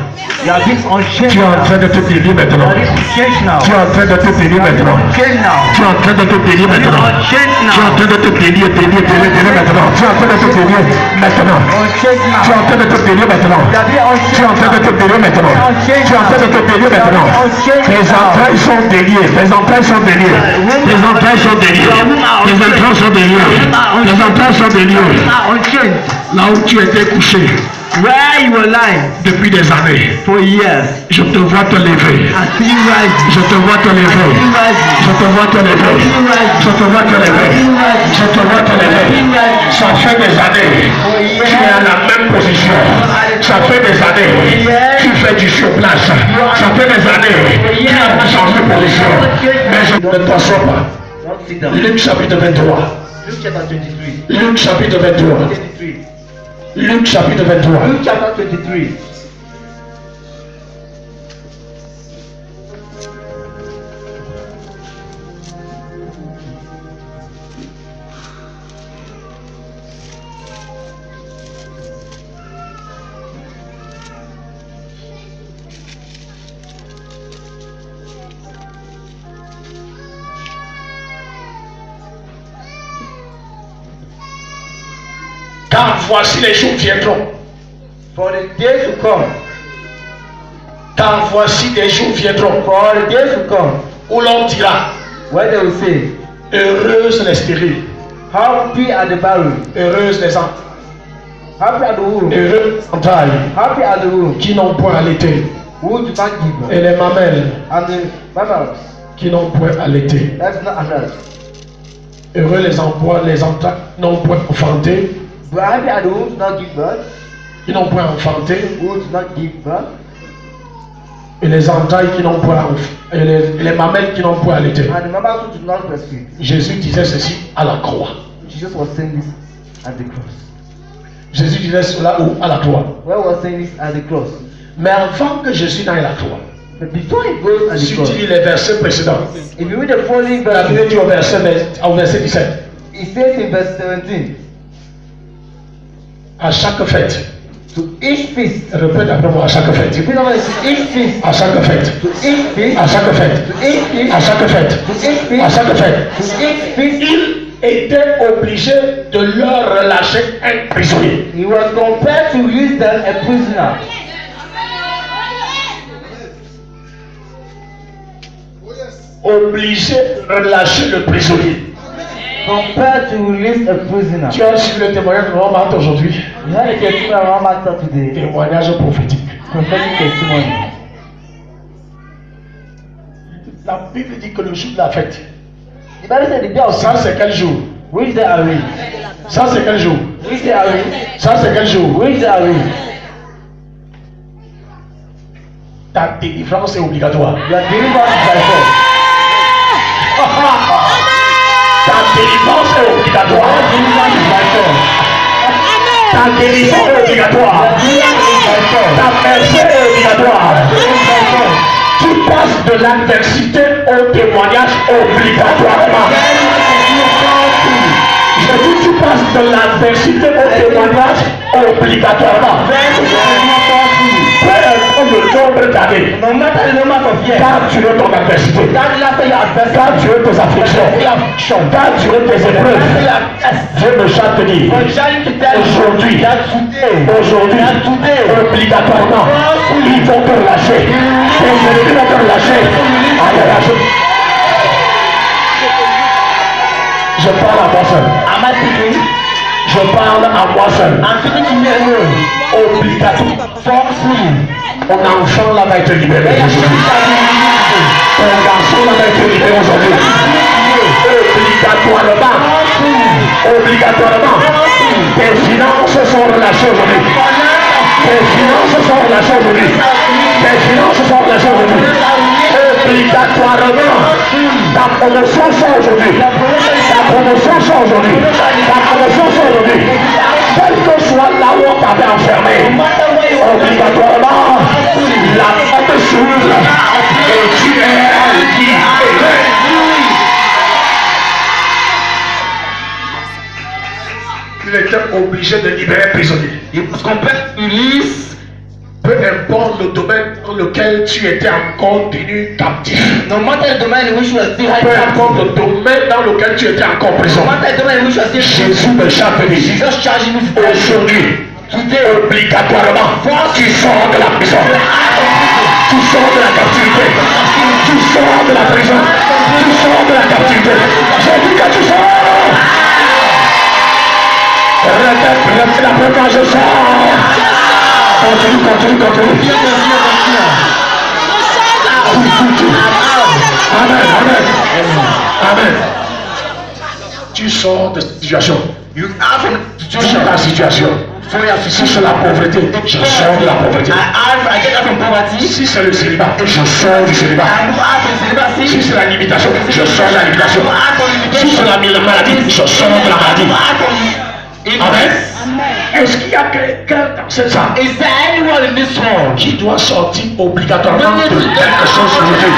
Speaker 2: You are being unchanged
Speaker 1: Tu es en
Speaker 2: now.
Speaker 1: train de te délier
Speaker 2: You
Speaker 1: maintenant.
Speaker 2: are being unchanged now.
Speaker 1: Tu es en train de te délier maintenant.
Speaker 2: Unchanged now.
Speaker 1: Tu es en train de te délier
Speaker 2: You are
Speaker 1: maintenant.
Speaker 2: unchanged
Speaker 1: Tu es en
Speaker 2: now.
Speaker 1: train de te délier maintenant. Tu es en train de te délier maintenant.
Speaker 2: Unchanged
Speaker 1: Tu es
Speaker 2: now.
Speaker 1: en train de te délier maintenant.
Speaker 2: You are being
Speaker 1: Tu es en train de
Speaker 2: unchanged
Speaker 1: te délier maintenant. Tu es en train de te délier maintenant. Tes entrailles sont déliées. Tes entrailles sont déliées. Tes entrailles sont déliées. Tes entrailles sont déliées. Tes entrailles sont déliées.
Speaker 2: unchanged.
Speaker 1: Là où tu étais couché
Speaker 2: Where you were lying
Speaker 1: depuis des années,
Speaker 2: for years.
Speaker 1: je te vois te lever.
Speaker 2: I see you rising.
Speaker 1: Je te vois te lever.
Speaker 2: You rising.
Speaker 1: Je te vois te lever.
Speaker 2: You rising.
Speaker 1: Je te vois te lever.
Speaker 2: You rising.
Speaker 1: Je te vois te lever.
Speaker 2: You rising.
Speaker 1: Ça fait des années. Tu es à la même position. Ça fait des années. Tu fais du surplace. Ça fait des années. Tu n'as pas changé de position. Mais je ne t'assois pas.
Speaker 2: Don't sit down.
Speaker 1: Luc chapitre 23.
Speaker 2: Luke chapter 23.
Speaker 1: Luc chapitre 23.
Speaker 2: 23.
Speaker 1: Luc chapitre 23.
Speaker 2: Luke chapter 23.
Speaker 1: Car voici les jours viendront.
Speaker 2: For the days to come.
Speaker 1: Car voici des jours viendront
Speaker 2: For the days to come.
Speaker 1: où l'on dira
Speaker 2: Where they will say,
Speaker 1: heureuses les stériles,
Speaker 2: happy are the barren,
Speaker 1: heureuses les enfants,
Speaker 2: happy are the womb,
Speaker 1: heureuses les entrailles
Speaker 2: happy are the womb,
Speaker 1: qui n'ont point allaité,
Speaker 2: who do not give,
Speaker 1: et les mamelles
Speaker 2: and the mammals
Speaker 1: qui n'ont point allaité.
Speaker 2: that's not another.
Speaker 1: Heureux les entrailles qui n'ont point enfanté,
Speaker 2: But happy are the who do not give birth,
Speaker 1: qui n'ont point enfanté,
Speaker 2: who do not give birth,
Speaker 1: et les entrailles qui n'ont point et les mamelles qui n'ont point allaité.
Speaker 2: and the mammals who do not breastfeed.
Speaker 1: Jésus disait ceci à la croix.
Speaker 2: Jesus was saying this at the cross.
Speaker 1: Jésus disait cela où? À la croix.
Speaker 2: Where was saying this at the cross?
Speaker 1: Mais avant que Jésus n'aille à la croix,
Speaker 2: But before he goes at
Speaker 1: si
Speaker 2: the
Speaker 1: tu
Speaker 2: cross,
Speaker 1: lis les versets précédents,
Speaker 2: if you read the following
Speaker 1: la
Speaker 2: verse,
Speaker 1: Bible dit au verset 17,
Speaker 2: it says in verse 17,
Speaker 1: à chaque fête,
Speaker 2: to each feast,
Speaker 1: répète après moi, à chaque fête,
Speaker 2: repeat after me, to each feast,
Speaker 1: à chaque fête,
Speaker 2: to each feast,
Speaker 1: à chaque fête,
Speaker 2: to each feast,
Speaker 1: à chaque fête,
Speaker 2: to each
Speaker 1: à
Speaker 2: feast,
Speaker 1: chaque fête,
Speaker 2: to each feast.
Speaker 1: il était obligé de leur relâcher un prisonnier.
Speaker 2: He was compelled to release them a prisoner.
Speaker 1: Obligé de relâcher le prisonnier.
Speaker 2: Compelled to release a prisoner.
Speaker 1: Tu as suivi le témoignage de Maman Marthe aujourd'hui.
Speaker 2: You had a testimony around Master today.
Speaker 1: Témoignage prophétique.
Speaker 2: Prophetic testimony.
Speaker 1: La Bible dit que le jour de la fête,
Speaker 2: The Bible said the day of
Speaker 1: ça c'est quel jour?
Speaker 2: which day are we?
Speaker 1: Ça c'est quel jour?
Speaker 2: Which day are we?
Speaker 1: Ça c'est quel jour?
Speaker 2: Which day are we?
Speaker 1: Ta délivrance est obligatoire.
Speaker 2: You are delivered by force.
Speaker 1: Ta délivrance est obligatoire. Ta délivrance est obligatoire. Ta merci est obligatoire. Tu passes de l'adversité au témoignage obligatoirement. Je dis tu passes de l'adversité au témoignage obligatoirement. Peu importe le nombre d'années,
Speaker 2: No matter the number of years,
Speaker 1: car tu es ton adversité,
Speaker 2: that last year adversity,
Speaker 1: car tu es tes afflictions, car tu es tes épreuves. Dieu me chante te dire,
Speaker 2: I'm trying to tell you
Speaker 1: aujourd'hui,
Speaker 2: that today,
Speaker 1: obligatoirement, ils vont te relâcher. Tes ennemis vont te relâcher. Allez, je parle à moi seul.
Speaker 2: am I speaking?
Speaker 1: Je parle à moi seul.
Speaker 2: I'm speaking to you alone.
Speaker 1: Obligatoire.
Speaker 2: Forcefully.
Speaker 1: Ton enfant là va être libéré aujourd'hui. Ton garçon là va être libéré aujourd'hui. Obligatoirement. Obligatoirement. Tes finances sont relâchées aujourd'hui. Tes finances sont relâchées aujourd'hui. Tes finances sont relâchées aujourd'hui. Obligatoirement. Ta promotion sort aujourd'hui. Ta promotion sort aujourd'hui. Ta promotion sort aujourd'hui. Quel que soit là où on t'avait enfermé, obligatoirement, la porte s'ouvre et tu es libéré. Il était obligé de libérer un prisonnier. Peu importe le domaine dans lequel tu étais encore tenu captif.
Speaker 2: No matter the domain in which you are still
Speaker 1: Peu importe le domaine dans lequel tu étais encore en prison.
Speaker 2: no matter the domain in which you are still
Speaker 1: Jésus me chape dit,
Speaker 2: just charging you
Speaker 1: aujourd'hui, obligatoirement, tu sors de la prison. Tu sors de la captivité. Tu sors de la prison. Tu sors de la captivité. J'ai dit que tu sors. Répète la première, je sors. Continue. Amen. Tu sors de cette situation. Tu sors de ta situation. Si c'est la pauvreté, je sors de la pauvreté. Si c'est le célibat, je sors du célibat. Si c'est la limitation, je sors de la limitation. Si c'est la maladie, je sors de la maladie. Amen. Est-ce qu'il y a quelqu'un dans cette salle qui doit sortir obligatoirement de quelque chose aujourd'hui?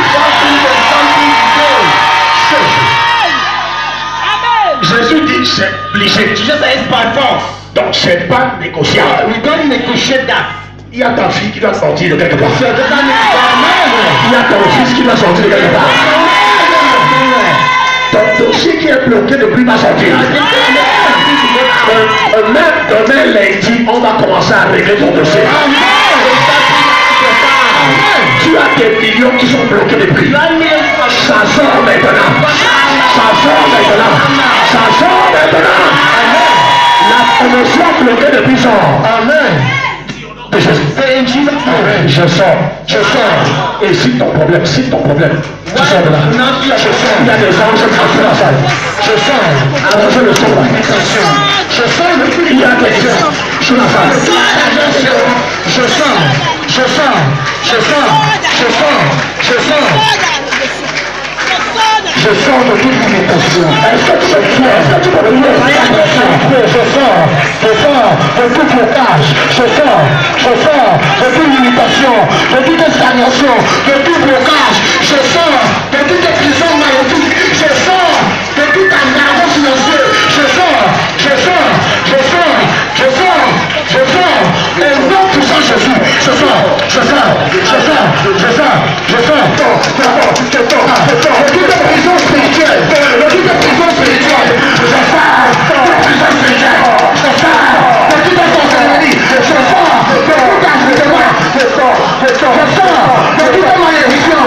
Speaker 1: Jésus dit c'est obligé. Donc c'est pas négociable. Il y a ta fille qui doit sortir de quelque part. Il y a ton fils qui doit sortir de quelque part. Ton dossier qui est bloqué ne peut pas sortir. Même demain lundi, on va commencer à régler ton dossier. Tu as des millions qui sont bloqués depuis. Ça sort maintenant. La promotion bloquée depuis sort. Amen. Je sors. Et si ton problème, tu sors de là. Il y a des anges qui sont dans la salle. Je sors. Alors je le sors là. Il y a des gens sur la salle. Je sors. Je sors de toute limitation. Est-ce que tu es clair? Est-ce que tu peux le dire? Je sors de tout blocage. Je sors de toute limitation, de toute stagnation, de tout blocage. Je sors de toute prison maléfique. Je sors de tout engagement financier. Je sors. Et non puissant Jésus. Je sors. De toute prison spirituelle. De toute prison spirituelle. Je sors de prison spirituelle. Je sors de toute sorcellerie. Je sors de tout enregistrement. Je sors de toute malédiction.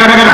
Speaker 1: Let's go.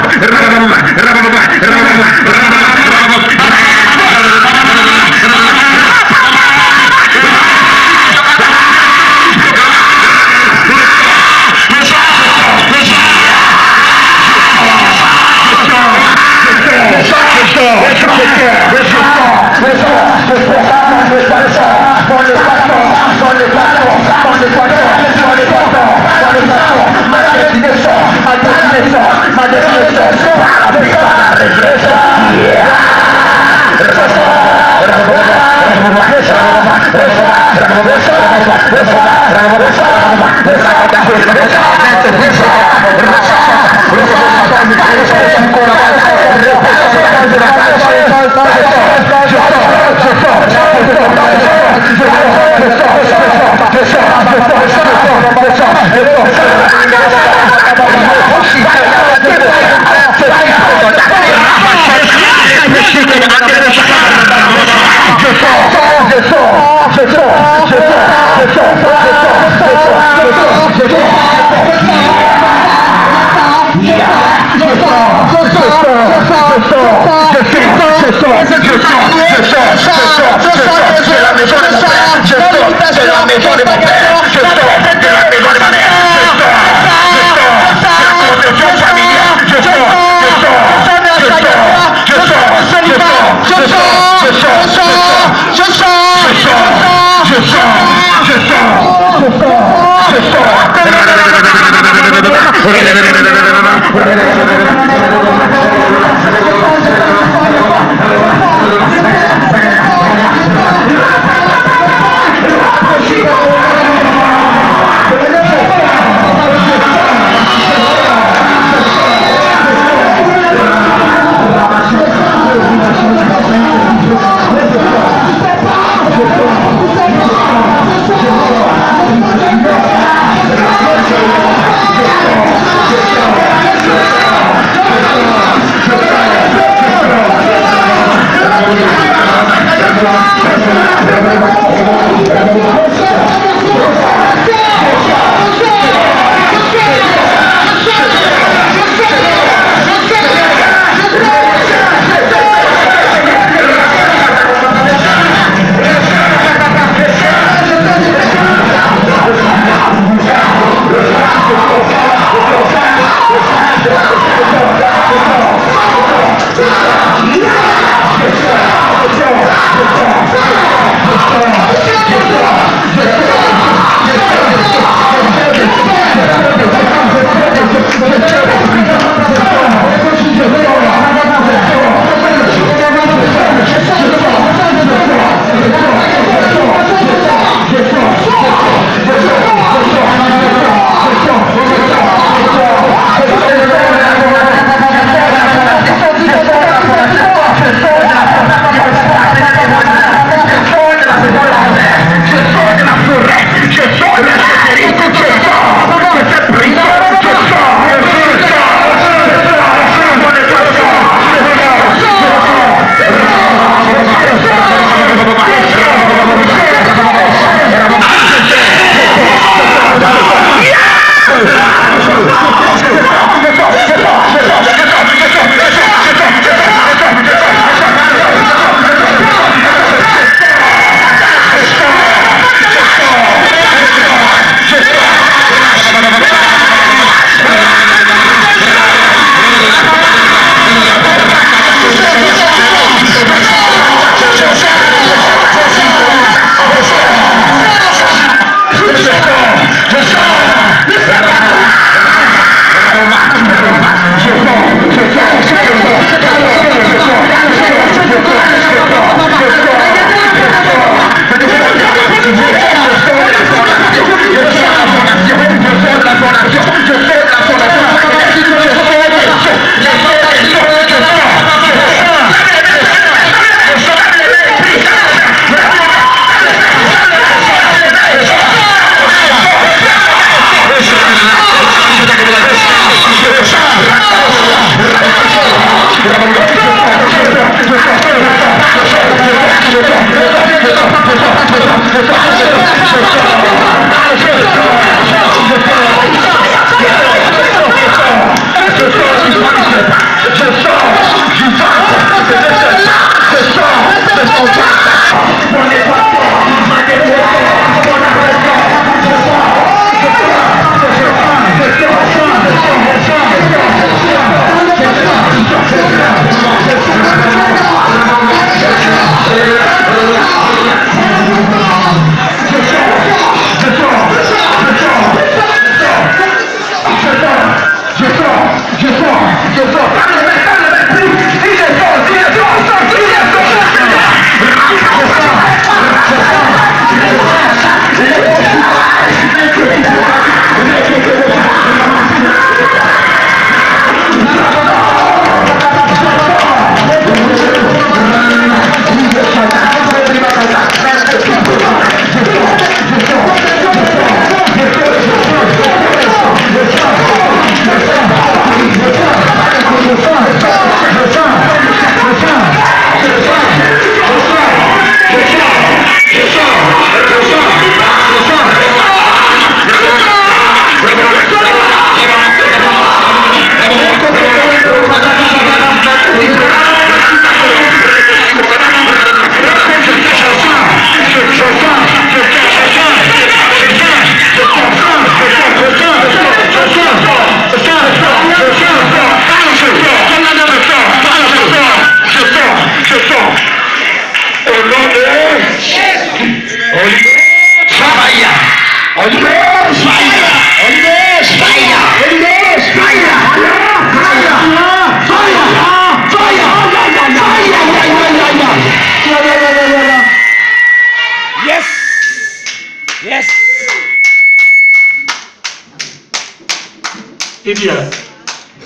Speaker 1: Il dit,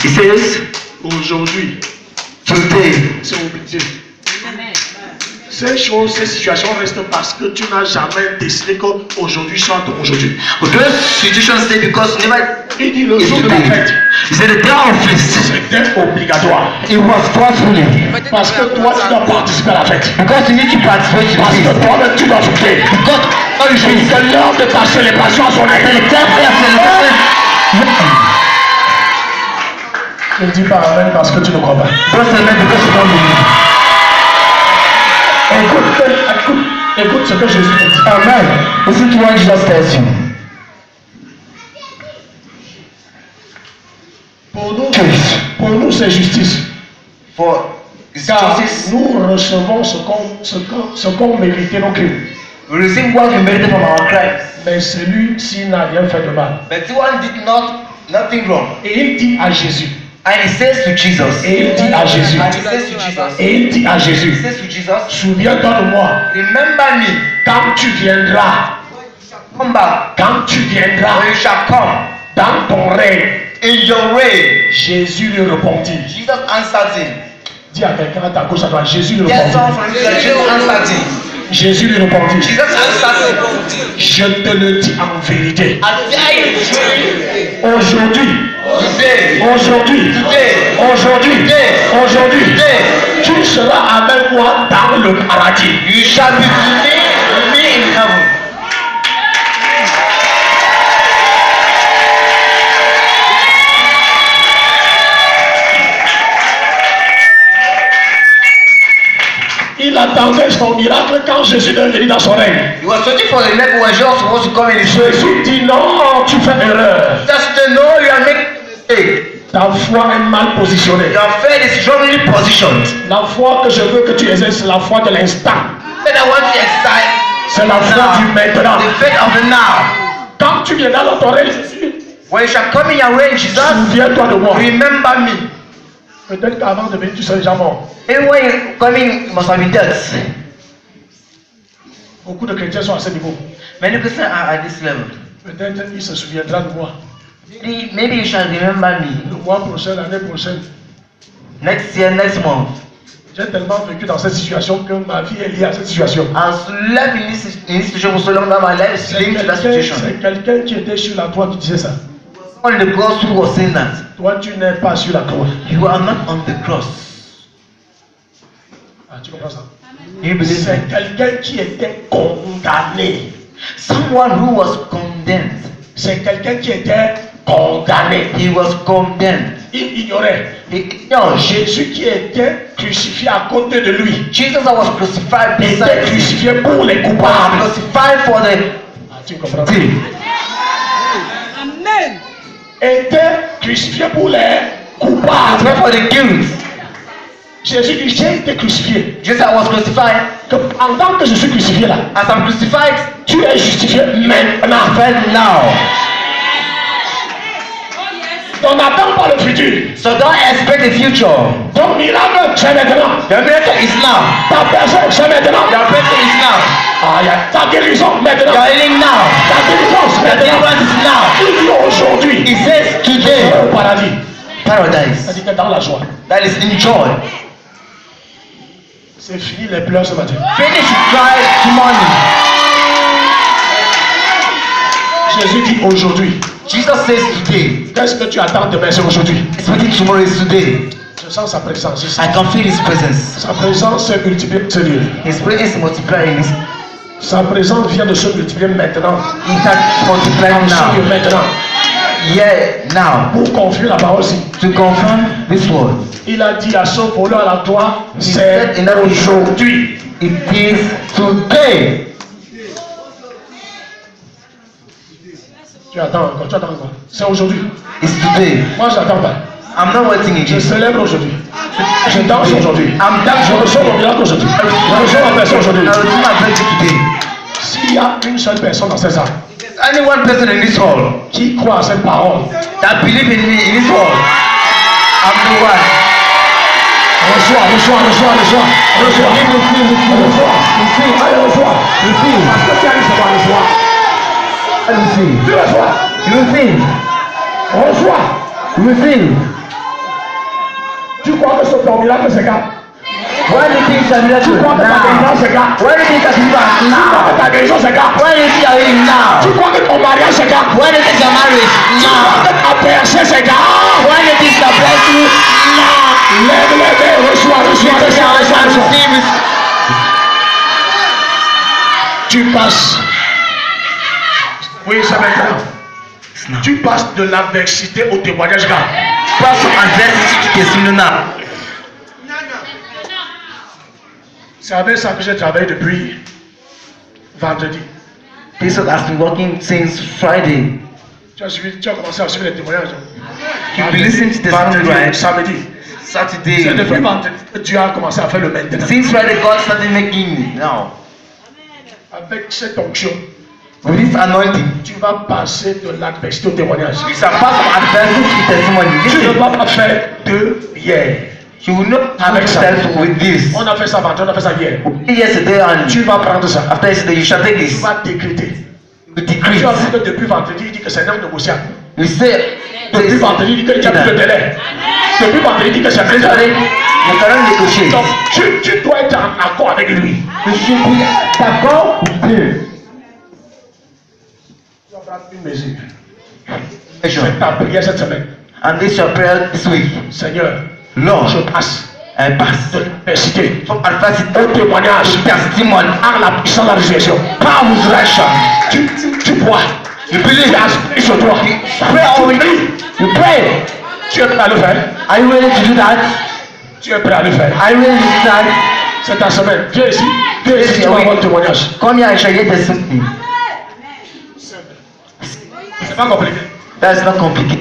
Speaker 2: He says,
Speaker 1: aujourd'hui,
Speaker 2: today,
Speaker 1: c'est obligé. Ces choses, ces situations restent parce que tu n'as jamais décidé qu'aujourd'hui soit ton aujourd'hui.
Speaker 2: those situations stay because never.
Speaker 1: Il dit le jour de la fête,
Speaker 2: He said the day of feast.
Speaker 1: c'était obligatoire.
Speaker 2: It was forcefully
Speaker 1: Parce que toi, tu dois participer à la fête.
Speaker 2: because you need to participate in
Speaker 1: Parce que
Speaker 2: feast.
Speaker 1: toi-même, tu dois fêter.
Speaker 2: Because all you should
Speaker 1: C'est l'heure de ta célébration à son
Speaker 2: the
Speaker 1: église.
Speaker 2: time for your celebration.
Speaker 1: Ne dis pas amen parce que tu ne crois pas.
Speaker 2: Don't celebrate because you don't believe.
Speaker 1: Écoute ce que Jésus dit.
Speaker 2: Amen. Listen to what Jesus tells you.
Speaker 1: Pour nous, c'est justice.
Speaker 2: For his
Speaker 1: Car
Speaker 2: justice,
Speaker 1: nous recevons ce qu'ont mérité nos crimes.
Speaker 2: we receive what we merited from our crimes.
Speaker 1: Mais celui-ci n'a rien fait de mal.
Speaker 2: But the one did nothing wrong.
Speaker 1: Et il dit à Jésus.
Speaker 2: And he says to Jesus.
Speaker 1: Et il dit à Jésus.
Speaker 2: And he says to Jesus.
Speaker 1: Et il dit à
Speaker 2: He
Speaker 1: Jésus.
Speaker 2: says to Jesus.
Speaker 1: Souviens-toi de moi.
Speaker 2: Remember me.
Speaker 1: Quand tu viendras.
Speaker 2: Come back.
Speaker 1: Quand tu viendras.
Speaker 2: When you shall come.
Speaker 1: Dans ton règne.
Speaker 2: In your way.
Speaker 1: Jésus lui répondit.
Speaker 2: Jesus answered him.
Speaker 1: Dis à quelqu'un à ta gauche à toi. Jésus lui
Speaker 2: Yes, son
Speaker 1: répondit.
Speaker 2: from Jesus. Jesus answered him.
Speaker 1: Jésus lui répondit.
Speaker 2: Jesus answered him.
Speaker 1: Je te le dis en vérité.
Speaker 2: I tell you the truth.
Speaker 1: Aujourd'hui.
Speaker 2: Today.
Speaker 1: Aujourd'hui.
Speaker 2: Today.
Speaker 1: Aujourd'hui.
Speaker 2: Today.
Speaker 1: Aujourd'hui.
Speaker 2: Today.
Speaker 1: Tu seras avec moi dans le paradis.
Speaker 2: You shall be with me in heaven.
Speaker 1: Il attendait son miracle quand Jésus est venu dans son règne.
Speaker 2: He was waiting for the miracle when Jesus was supposed to come in his way.
Speaker 1: Jésus dit non, tu fais erreur.
Speaker 2: Just to know you are making a mistake.
Speaker 1: Ta foi est mal positionnée.
Speaker 2: Your faith is strongly positioned.
Speaker 1: La foi que je veux que tu exerces, c'est la foi de l'instant.
Speaker 2: Then I want to excite
Speaker 1: C'est la foi du maintenant.
Speaker 2: the faith of the now.
Speaker 1: Quand tu viendras dans ton règne, Jésus,
Speaker 2: When you shall come in your way, Jesus,
Speaker 1: souviens-toi de moi.
Speaker 2: remember me.
Speaker 1: Peut-être qu'avant de venir, tu serais déjà mort.
Speaker 2: And when you come in, you must have been dead.
Speaker 1: Beaucoup de chrétiens sont à ce niveau.
Speaker 2: Many Christians are at this level.
Speaker 1: Peut-être il se souviendra de moi.
Speaker 2: Maybe you shall remember me.
Speaker 1: Le mois prochain, l'année prochaine.
Speaker 2: Next year, next month.
Speaker 1: J'ai tellement vécu dans cette situation que ma vie est liée à cette situation.
Speaker 2: As life in this situation for so long now, my life is linked to that situation.
Speaker 1: C'est quelqu'un qui était sur la croix qui disait ça.
Speaker 2: One of the cross who was saying that.
Speaker 1: Toi, tu n'es pas sur la croix.
Speaker 2: You are not on the cross.
Speaker 1: Ah, tu comprends ça?
Speaker 2: You believe
Speaker 1: C'est
Speaker 2: that?
Speaker 1: quelqu'un qui était condamné.
Speaker 2: Someone who was condemned.
Speaker 1: C'est quelqu'un qui était condamné.
Speaker 2: He was condemned.
Speaker 1: Il ignorait.
Speaker 2: No,
Speaker 1: Jésus qui était crucifié à côté de lui
Speaker 2: Jesus was crucified
Speaker 1: était
Speaker 2: beside him.
Speaker 1: crucifié pour les
Speaker 2: Was
Speaker 1: coupables.
Speaker 2: crucified for the
Speaker 1: Ah, tu comprends?
Speaker 2: thief.
Speaker 1: Était crucifié pour les
Speaker 2: Not
Speaker 1: coupables.
Speaker 2: for the guilt.
Speaker 1: Jésus dit, j'ai été crucifié.
Speaker 2: Jesus was crucified.
Speaker 1: Que pendant que je suis crucifié là,
Speaker 2: As I'm crucified,
Speaker 1: tu es justifié maintenant.
Speaker 2: felt now.
Speaker 1: On n'attend pas le futur.
Speaker 2: So don't expect the future.
Speaker 1: Ton miracle, c'est maintenant.
Speaker 2: Your miracle is now.
Speaker 1: Ta personne, c'est maintenant.
Speaker 2: Your blessing is now.
Speaker 1: Ta guérison, maintenant.
Speaker 2: Your healing now.
Speaker 1: Ta délivrance,
Speaker 2: Your
Speaker 1: maintenant.
Speaker 2: deliverance is now.
Speaker 1: Il dit aujourd'hui.
Speaker 2: He says today.
Speaker 1: Au paradis.
Speaker 2: Paradise.
Speaker 1: Ça dit que dans la joie.
Speaker 2: That is in joy.
Speaker 1: C'est fini les pleurs ce matin.
Speaker 2: Finish cry tomorrow.
Speaker 1: Jésus dit aujourd'hui.
Speaker 2: Jesus says today.
Speaker 1: Qu'est-ce que tu attends demain, c'est aujourd'hui.
Speaker 2: Expecting tomorrow is today.
Speaker 1: Je sens sa présence ici.
Speaker 2: I can feel His presence.
Speaker 1: Sa présence s'est multipliée ce lieu.
Speaker 2: His presence multiplying.
Speaker 1: Sa présence vient de se multiplier maintenant.
Speaker 2: It has multiplied
Speaker 1: Ensuite,
Speaker 2: now.
Speaker 1: maintenant.
Speaker 2: Yeah, now.
Speaker 1: Pour confirmer la parole aussi.
Speaker 2: To confirm this word.
Speaker 1: Il a dit à son voleur à la croix, c'est
Speaker 2: said in that
Speaker 1: aujourd'hui.
Speaker 2: It is today.
Speaker 1: Tu attends encore, tu attends encore. C'est aujourd'hui.
Speaker 2: It's today.
Speaker 1: Moi, je n'attends pas.
Speaker 2: I'm not waiting
Speaker 1: Je
Speaker 2: again.
Speaker 1: célèbre aujourd'hui. Je danse aujourd'hui.
Speaker 2: I'm
Speaker 1: Je
Speaker 2: dancing.
Speaker 1: reçois mon miracle aujourd'hui. Je reçois ma personne aujourd'hui.
Speaker 2: I will do my breakthrough today.
Speaker 1: S'il y a une seule personne dans cette salle
Speaker 2: There's only one person in this hall
Speaker 1: qui croit à cette parole,
Speaker 2: that believe in me in this hall. I'm the one.
Speaker 1: reçois. Reçois. Allez, reçois. Parce que tu as dit c'est pas reçois. Tu reçois. Reçois. Tu crois que ce ton miracle c'est quand?
Speaker 2: Why do you think it's a miracle
Speaker 1: Tu crois que ta
Speaker 2: now?
Speaker 1: délivrance c'est quand?
Speaker 2: Why do you think it's a
Speaker 1: Tu crois
Speaker 2: miracle now?
Speaker 1: que ta guérison c'est quand?
Speaker 2: Why do you think you're healing now?
Speaker 1: Tu crois que ton mariage c'est quand?
Speaker 2: Why do you think your marriage
Speaker 1: Tu crois
Speaker 2: now?
Speaker 1: que ta percée c'est quand?
Speaker 2: Why do you think your breakthrough now?
Speaker 1: Lève les mains, reçois.
Speaker 2: Receive it.
Speaker 1: Tu passes. Oui, c'est maintenant. Tu passes de l'adversité au témoignage grave.
Speaker 2: Pass from adversity to testimony now.
Speaker 1: C'est avec ça que j'ai travaillé depuis vendredi.
Speaker 2: This has been working since Friday.
Speaker 1: Tu as commencé à suivre les témoignages.
Speaker 2: You've been listening to the
Speaker 1: Vendredi,
Speaker 2: sermon, right?
Speaker 1: samedi.
Speaker 2: Saturday.
Speaker 1: C'est depuis vendredi que Dieu a commencé à faire le maintenant.
Speaker 2: Since Friday, God started making me. Now,
Speaker 1: Avec cette onction,
Speaker 2: with this anointing,
Speaker 1: tu vas passer de l'adversité au témoignage.
Speaker 2: you shall pass from adversity to testimony.
Speaker 1: Tu ne
Speaker 2: Listen,
Speaker 1: vas pas faire de hier.
Speaker 2: you will not have
Speaker 1: Avec ça.
Speaker 2: yourself with this.
Speaker 1: On a fait ça vendredi, on a fait ça hier.
Speaker 2: Yesterday and
Speaker 1: Tu vas prendre ça.
Speaker 2: after yesterday, you shall take
Speaker 1: Tu
Speaker 2: this.
Speaker 1: vas décréter.
Speaker 2: You
Speaker 1: Tu
Speaker 2: decrease.
Speaker 1: as vu que depuis vendredi, il dit que c'est non négociable.
Speaker 2: You say,
Speaker 1: Depuis vendredi, il dit qu'il n'y a plus de délai. Depuis vendredi, il dit que c'est
Speaker 2: Sorry,
Speaker 1: désolé.
Speaker 2: you cannot negotiate.
Speaker 1: Donc, tu dois être en accord avec lui.
Speaker 2: You should be d'accord with him.
Speaker 1: Tu vas prendre une mesure.
Speaker 2: Measure.
Speaker 1: Fais ta prière cette semaine.
Speaker 2: And this your prayer this week.
Speaker 1: Seigneur,
Speaker 2: Lord,
Speaker 1: je passe
Speaker 2: I pass
Speaker 1: de l'adversité
Speaker 2: from adversity
Speaker 1: au témoignage
Speaker 2: to testimony.
Speaker 1: par la puissance de la résurrection.
Speaker 2: Power with resurrection.
Speaker 1: Tu crois.
Speaker 2: You believe.
Speaker 1: Tu as esprit sur toi.
Speaker 2: Pray always. You pray.
Speaker 1: Tu es prêt à le faire.
Speaker 2: Are you ready to do that?
Speaker 1: Tu es prêt à le faire.
Speaker 2: Are you ready to do that?
Speaker 1: C'est ta semaine. Viens ici. Viens ici, tu vas avoir le témoignage.
Speaker 2: Come here and shall get testimony.
Speaker 1: C'est pas compliqué.
Speaker 2: That's not complicated.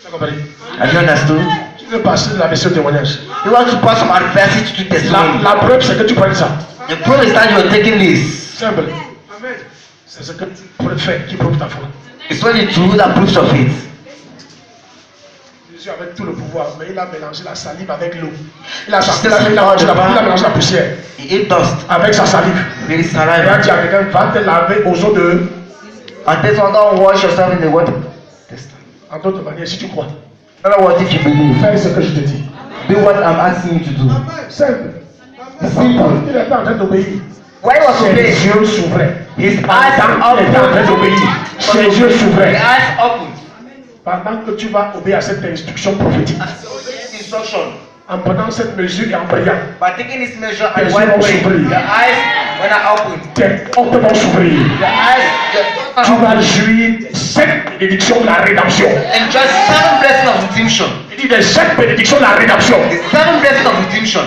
Speaker 1: Tu as compris.
Speaker 2: Have you understood?
Speaker 1: Tu veux passer de la version témoignage.
Speaker 2: You want to pass from adversity to testimony.
Speaker 1: La preuve, c'est que tu prennes ça.
Speaker 2: The proof is that you are taking this.
Speaker 1: Simple. C'est ce que tu fais qui prouve ta foi.
Speaker 2: It's when you do that proves of it.
Speaker 1: Jésus avait tout le pouvoir, mais il a mélangé la salive avec l'eau. Il a mélangé la poussière
Speaker 2: He ate dust.
Speaker 1: avec sa salive.
Speaker 2: With his
Speaker 1: Il a
Speaker 2: saliva.
Speaker 1: dit à quelqu'un, va te laver aux eaux de...
Speaker 2: And this one, don't wash yourself in the water.
Speaker 1: En d'autres manières, si tu crois,
Speaker 2: No matter what if you believe.
Speaker 1: fais ce que je te dis.
Speaker 2: Do what I'm asking you to do.
Speaker 1: Simple.
Speaker 2: Simple.
Speaker 1: Il était en train d'obéir.
Speaker 2: Why was
Speaker 1: Ses
Speaker 2: obeying?
Speaker 1: yeux s'ouvraient.
Speaker 2: His eyes
Speaker 1: Il était en train
Speaker 2: open.
Speaker 1: d'obéir. Ses yeux
Speaker 2: The
Speaker 1: s'ouvraient.
Speaker 2: eyes open.
Speaker 1: Pendant que tu vas obéir à cette instruction prophétique,
Speaker 2: Instruction.
Speaker 1: en prenant cette mesure et en priant,
Speaker 2: By taking this measure
Speaker 1: Tes
Speaker 2: and
Speaker 1: yeux
Speaker 2: one
Speaker 1: vont
Speaker 2: way,
Speaker 1: s'ouvrir.
Speaker 2: the eyes when I open,
Speaker 1: tes portes vont s'ouvrir.
Speaker 2: the eyes
Speaker 1: Tu vas jouir de cette bénédiction de la rédemption.
Speaker 2: and just 7 blessings of redemption.
Speaker 1: Il dit de cette bénédiction de la rédemption.
Speaker 2: The 7 blessings of redemption.